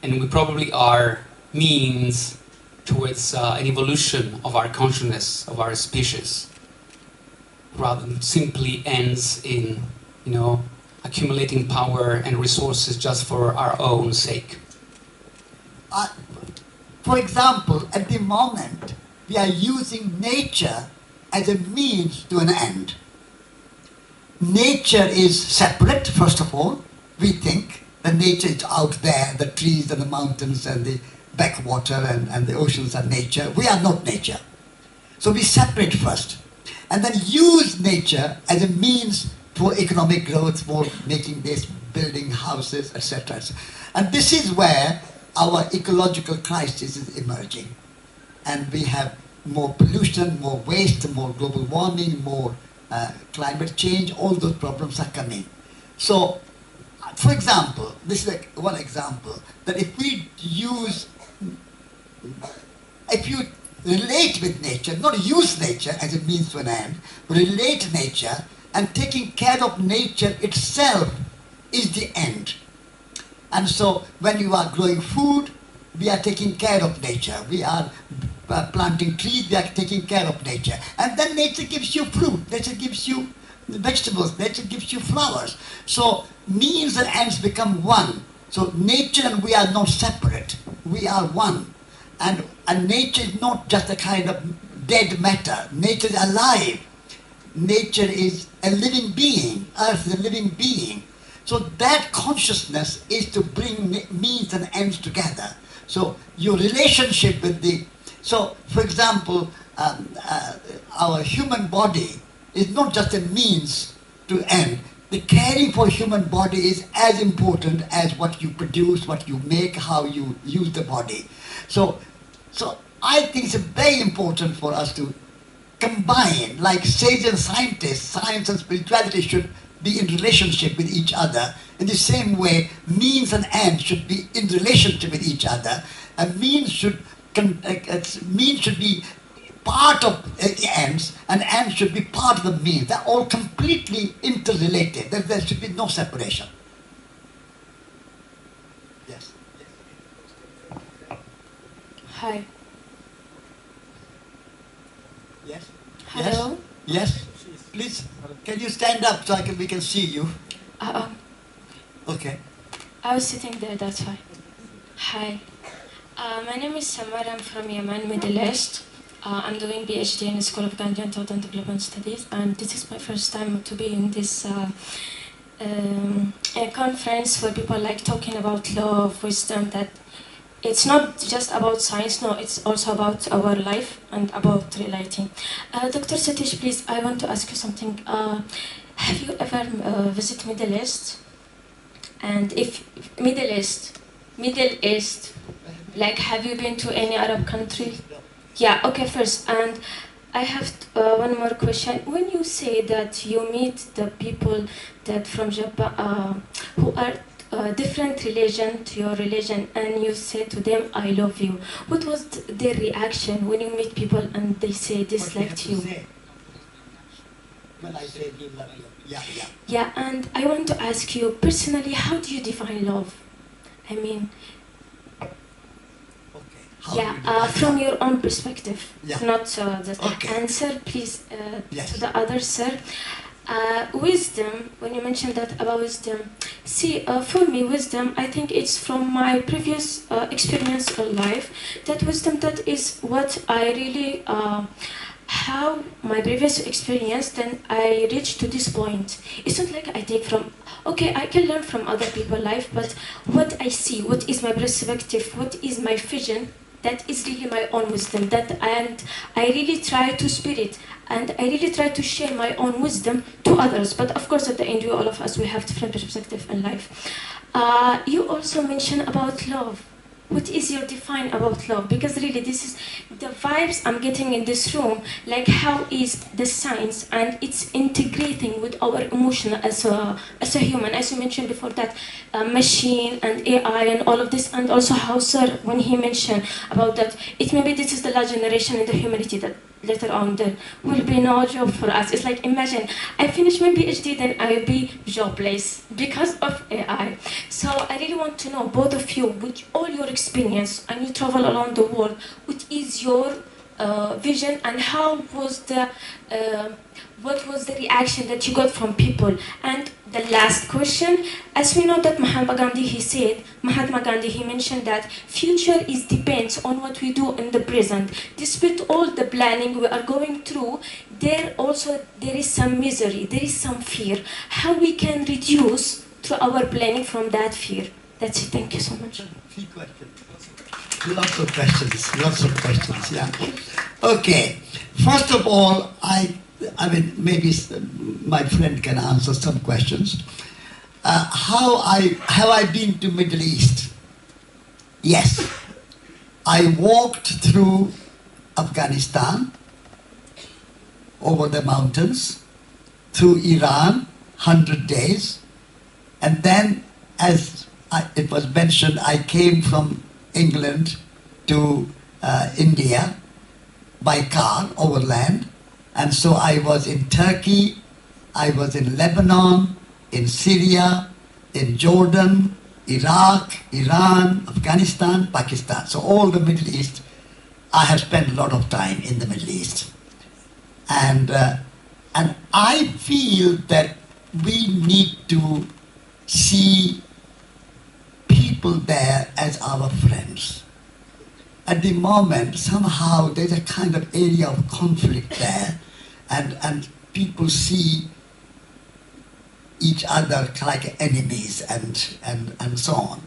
And we probably are means towards an evolution of our consciousness, of our species, rather than simply ends in, accumulating power and resources just for our own sake. For example, at the moment, we are using nature as a means to an end. Nature is separate, first of all, we think, The nature is out there, the trees and the mountains and the backwater and the oceans are nature. We are not nature. So we separate first and then use nature as a means for economic growth, for making this, building houses, etc. And this is where our ecological crisis is emerging. And we have more pollution, more waste, more global warming, more climate change, all those problems are coming. So, for example, this is one example, that if you relate with nature, not use nature as a means to an end, relate nature, and taking care of nature itself is the end. And so when you are growing food, we are taking care of nature. We are planting trees, we are taking care of nature. And then nature gives you fruit, nature gives you vegetables, nature gives you flowers. So means and ends become one. So nature and we are not separate, we are one. And nature is not just a kind of dead matter. Nature is alive. Nature is a living being. Earth is a living being. So that consciousness is to bring means and ends together. So your relationship with the... So, for example, our human body is not just a means to end. The caring for human body is as important as what you produce, what you make, how you use the body. So I think it's very important for us to combine, like sage and scientists, science and spirituality should be in relationship with each other. In the same way, means and ends should be in relationship with each other. And means should be part of the ends, and ends should be part of the means. They're all completely interrelated. There should be no separation. Yes. Hi. Yes. Hello. Yes. Please, can you stand up so we can see you? Okay. I was sitting there, that's why. Hi. My name is Samar, I'm from Yemen, Middle East. I'm doing PhD in the School of Gandhian Thought and Development Studies, and this is my first time to be in this a conference where people like talking about love, wisdom, that it's not just about science, no, it's also about our life and about relating. Dr. Satish, please, I want to ask you something. Have you ever visited Middle East? And if Middle East, like have you been to any Arab country? Yeah, okay, first. And I have one more question. When you say that you meet the people that from Japan who are different religion to your religion, and you say to them, I love you, what was their reaction when you meet people and they say disliked you? When I say you love you. Yeah. Yeah, and I want to ask you personally, how do you define love? I mean, from your own perspective, not the answer, please, to the other sir. Wisdom, when you mentioned that about wisdom, see, for me, wisdom, I think it's from my previous experience of life, that wisdom, that is what I really, how my previous experience, then I reached to this point. It's not like I take from, okay, I can learn from other people's life, but what I see, what is my perspective, what is my vision, that is really my own wisdom, and I really try to spread it, and I really try to share my own wisdom to others. But of course, at the end, all of us, we have different perspectives in life. You also mentioned about love. What is your define about love? Because really, this is the vibes I'm getting in this room, like how is the science and it's integrating with our emotion as a human, as you mentioned before, that machine and AI and all of this, and also how sir, when he mentioned about that, it maybe this is the last generation in the humanity that later on there will be no job for us. It's like, imagine, I finish my PhD, then I will be jobless because of AI. So I really want to know, both of you, with all your experience, and you travel around the world, what is your vision, and how was the, what was the reaction that you got from people? And the last question, as we know that Mahatma Gandhi, he mentioned that future depends on what we do in the present. Despite all the planning we are going through, there is some misery, there is some fear. How we can reduce through our planning from that fear. That's it. Thank you so much. Three questions. Lots of questions. Lots of questions. Yeah. Okay. First of all, I mean, maybe my friend can answer some questions. Have I been to Middle East? Yes. I walked through Afghanistan, over the mountains, through Iran, 100 days, and then, as it was mentioned, I came from England to India by car, overland, and so I was in Turkey, I was in Lebanon, in Syria, in Jordan, Iraq, Iran, Afghanistan, Pakistan. So all the Middle East, I have spent a lot of time in the Middle East. And I feel that we need to see people there as our friends. At the moment, somehow there's a kind of area of conflict there, and people see each other like enemies and so on.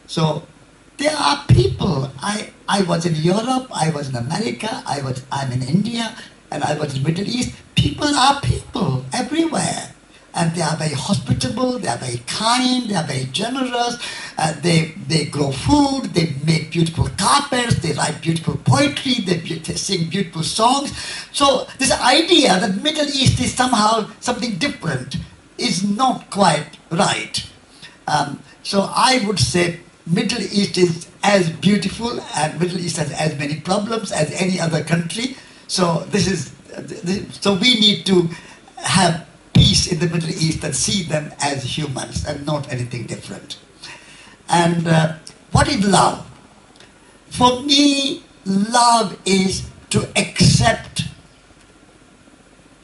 So there are people. I was in Europe, I was in America, I'm in India, and I was in the Middle East. People are people everywhere. And they are very hospitable, they are very kind, they are very generous, they grow food, they make beautiful carpets, they write beautiful poetry, they sing beautiful songs. So this idea that Middle East is somehow something different is not quite right. So I would say Middle East is as beautiful and Middle East has as many problems as any other country. So so we need to have peace in the Middle East and see them as humans and not anything different. And what is love? For me, love is to accept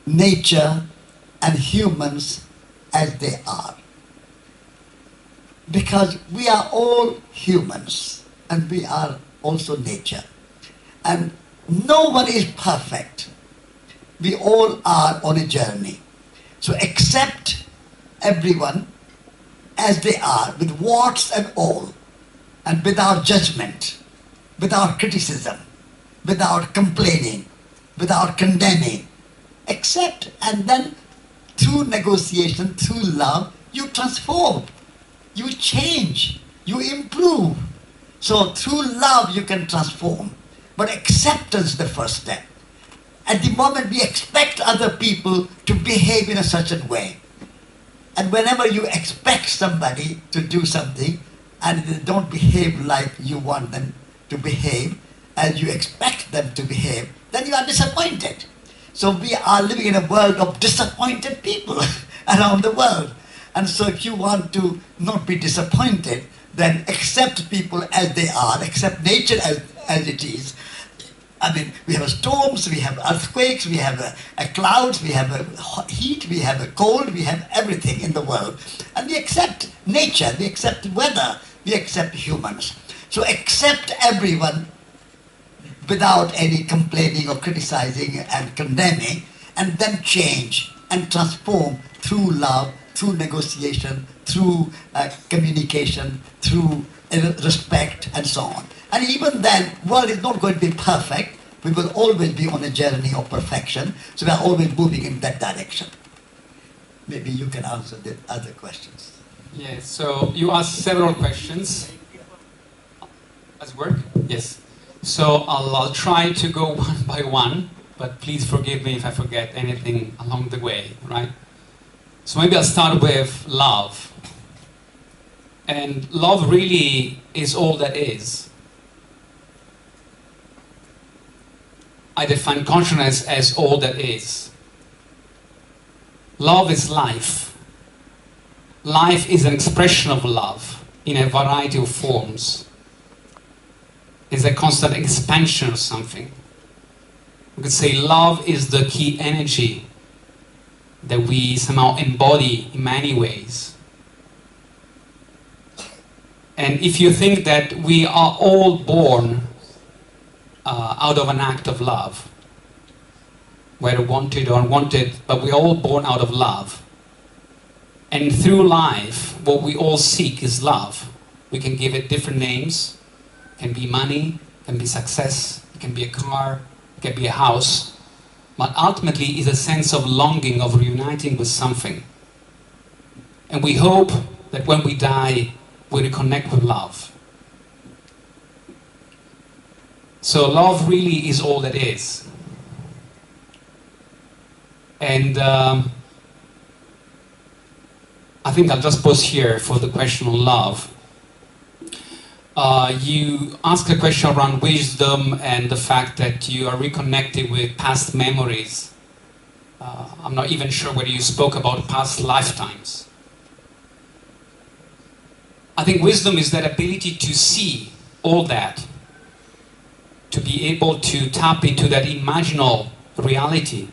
nature and humans as they are. Because we are all humans and we are also nature. And no one is perfect. We all are on a journey. So accept everyone as they are, with warts and all, and without judgment, without criticism, without complaining, without condemning. Accept, and then through negotiation, through love, you transform, you change, you improve. So through love you can transform, but acceptance is the first step. At the moment we expect other people to behave in a certain way. And whenever you expect somebody to do something and they don't behave like you want them to behave, as you expect them to behave, then you are disappointed. So we are living in a world of disappointed people around the world. And so if you want to not be disappointed, then accept people as they are, accept nature as it is. I mean, we have storms, we have earthquakes, we have clouds, we have heat, we have cold, we have everything in the world. And we accept nature, we accept weather, we accept humans. So accept everyone without any complaining or criticizing and condemning, and then change and transform through love, through negotiation, through communication, through respect, and so on. And even then, world is not going to be perfect. We will always be on a journey of perfection. So we are always moving in that direction. Maybe you can answer the other questions. Yes, so you asked several questions. Does it work? Yes. So I'll try to go one by one, but please forgive me if I forget anything along the way, right? So maybe I'll start with love. And love really is all that is. I define consciousness as all that is. Love is life. Life is an expression of love in a variety of forms. It's a constant expansion of something. We could say love is the key energy that we somehow embody in many ways. And if you think that we are all born out of an act of love, whether wanted or unwanted, but we're all born out of love, And through life, what we all seek is love. We can give it different names. It can be money, it can be success, it can be a car, it can be a house. But ultimately, it's a sense of longing, of reuniting with something. And we hope that when we die, we reconnect with love. So love really is all that is. And I think I'll just pause here for the question on love. You asked a question around wisdom and the fact that you are reconnected with past memories. I'm not even sure whether you spoke about past lifetimes. I think wisdom is that ability to see all that, to be able to tap into that imaginal reality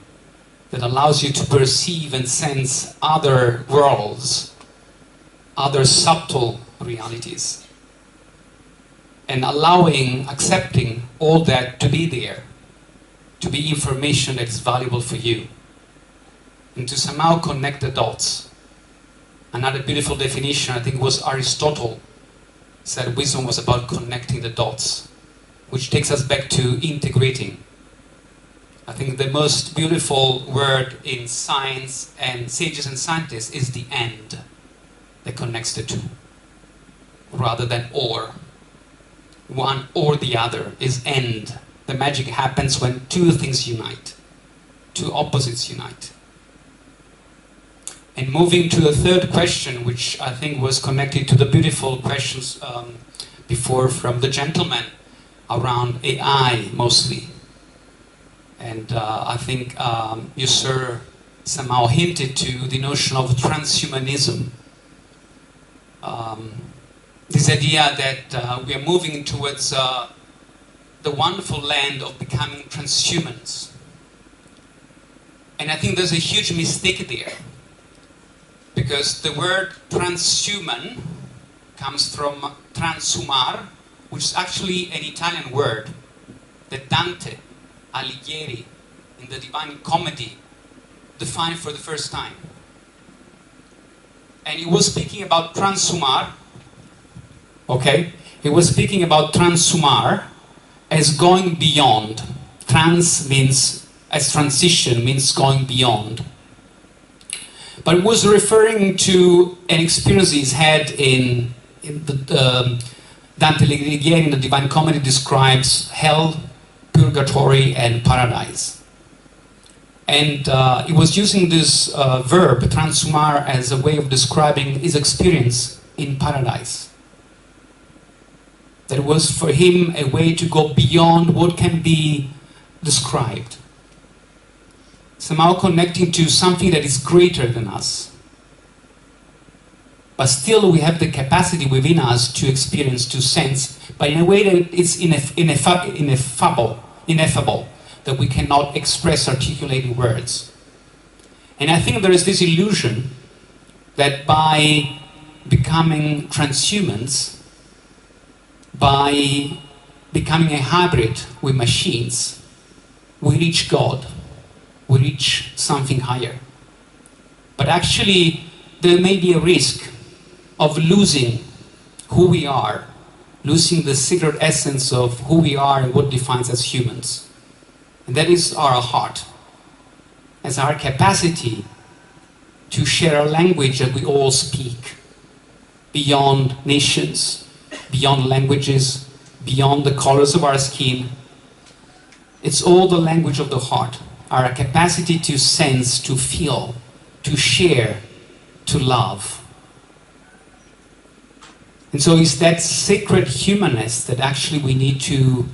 that allows you to perceive and sense other worlds, other subtle realities, and allowing, accepting all that to be there, to be information that is valuable for you, and to somehow connect the dots. Another beautiful definition, I think, was Aristotle, said wisdom was about connecting the dots, which takes us back to integrating. I think the most beautiful word in science and sages and scientists is the and that connects the two, rather than or. One or the other is and. The magic happens when two things unite, two opposites unite. And moving to the third question, which I think was connected to the beautiful questions before from the gentleman around AI mostly. And I think you, sir, somehow hinted to the notion of transhumanism. This idea that we are moving towards the wonderful land of becoming transhumans. And I think there's a huge mistake there. Because the word transhuman comes from transhumar, which is actually an Italian word that Dante Alighieri in the Divine Comedy defined for the first time. And he was speaking about transhumar, okay? He was speaking about transhumar as going beyond. Trans means, as transition, means going beyond. But it was referring to an experience he's had in the Dante Alighieri in the Divine Comedy describes hell, purgatory, and paradise. And he was using this verb, transhumar, as a way of describing his experience in paradise. That was for him a way to go beyond what can be described. Somehow connecting to something that is greater than us. But still we have the capacity within us to experience, to sense, but in a way that it's ineffable, that we cannot express, articulate in words. And I think there is this illusion that by becoming transhumans, by becoming a hybrid with machines, we reach God. We reach something higher. But actually, there may be a risk of losing who we are, losing the secret essence of who we are and what defines us as humans. And that is our heart, as our capacity to share a language that we all speak, beyond nations, beyond languages, beyond the colors of our skin. It's all the language of the heart. Our capacity to sense, to feel, to share, to love. And so it's that sacred humanness that actually we need to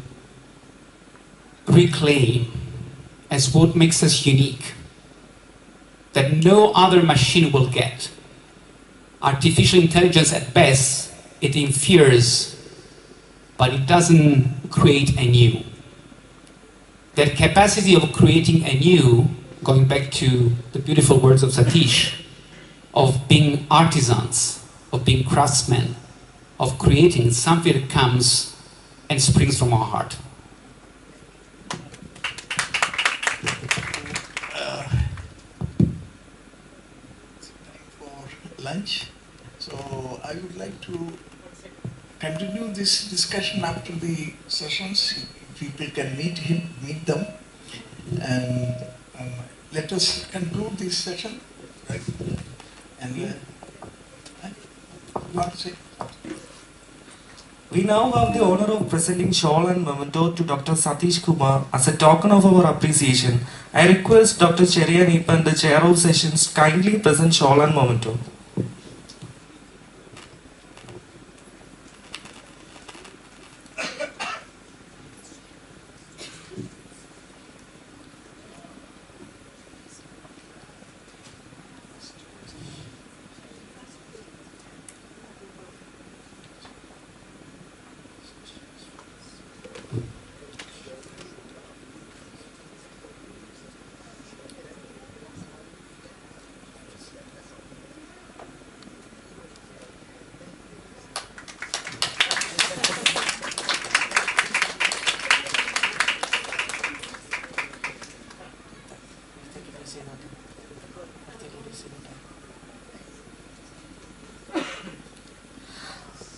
reclaim as what makes us unique, that no other machine will get. Artificial intelligence at best, it infers, but it doesn't create anew. That capacity of creating anew, going back to the beautiful words of Satish, of being artisans, of being craftsmen, of creating something that comes and springs from our heart. lunch. So I would like to continue this discussion after the sessions. People can meet them, and let us conclude this session. Right? And you want to say? We now have the honor of presenting shawl and memento to Dr. Satish Kumar as a token of our appreciation. I request Dr. Cherya Nipan, the chair of sessions, kindly present shawl and memento.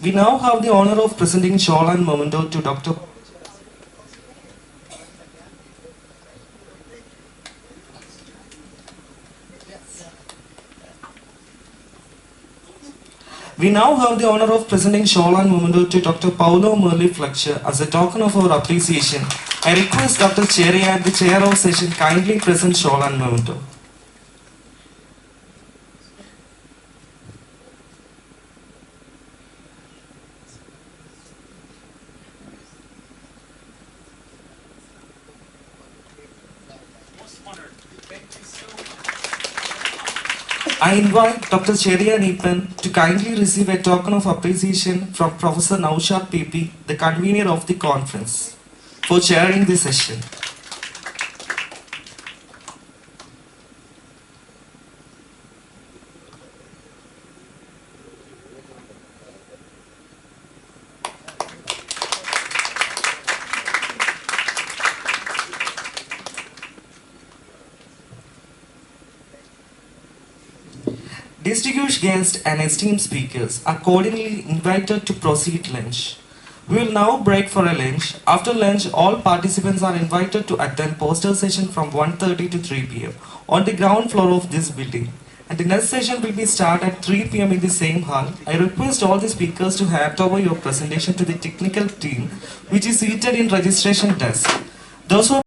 We now have the honor of presenting shawl and memento to Dr. We now have the honor of presenting shawl and memento to Dr. Paulo Merli Fletcher as a token of our appreciation. I request Dr. Cherya, the chair of session, kindly present shawl and memento. I invite Dr. Cherya Nipan to kindly receive a token of appreciation from Professor Naushad PP, the convener of the conference, for chairing the session. Distinguished guests and esteemed speakers are cordially invited to proceed lunch. We will now break for a lunch. After lunch, all participants are invited to attend poster session from 1:30 to 3 p.m. on the ground floor of this building. And the next session will be start at 3 p.m. in the same hall. I request all the speakers to hand over your presentation to the technical team, which is seated in registration desk. Those who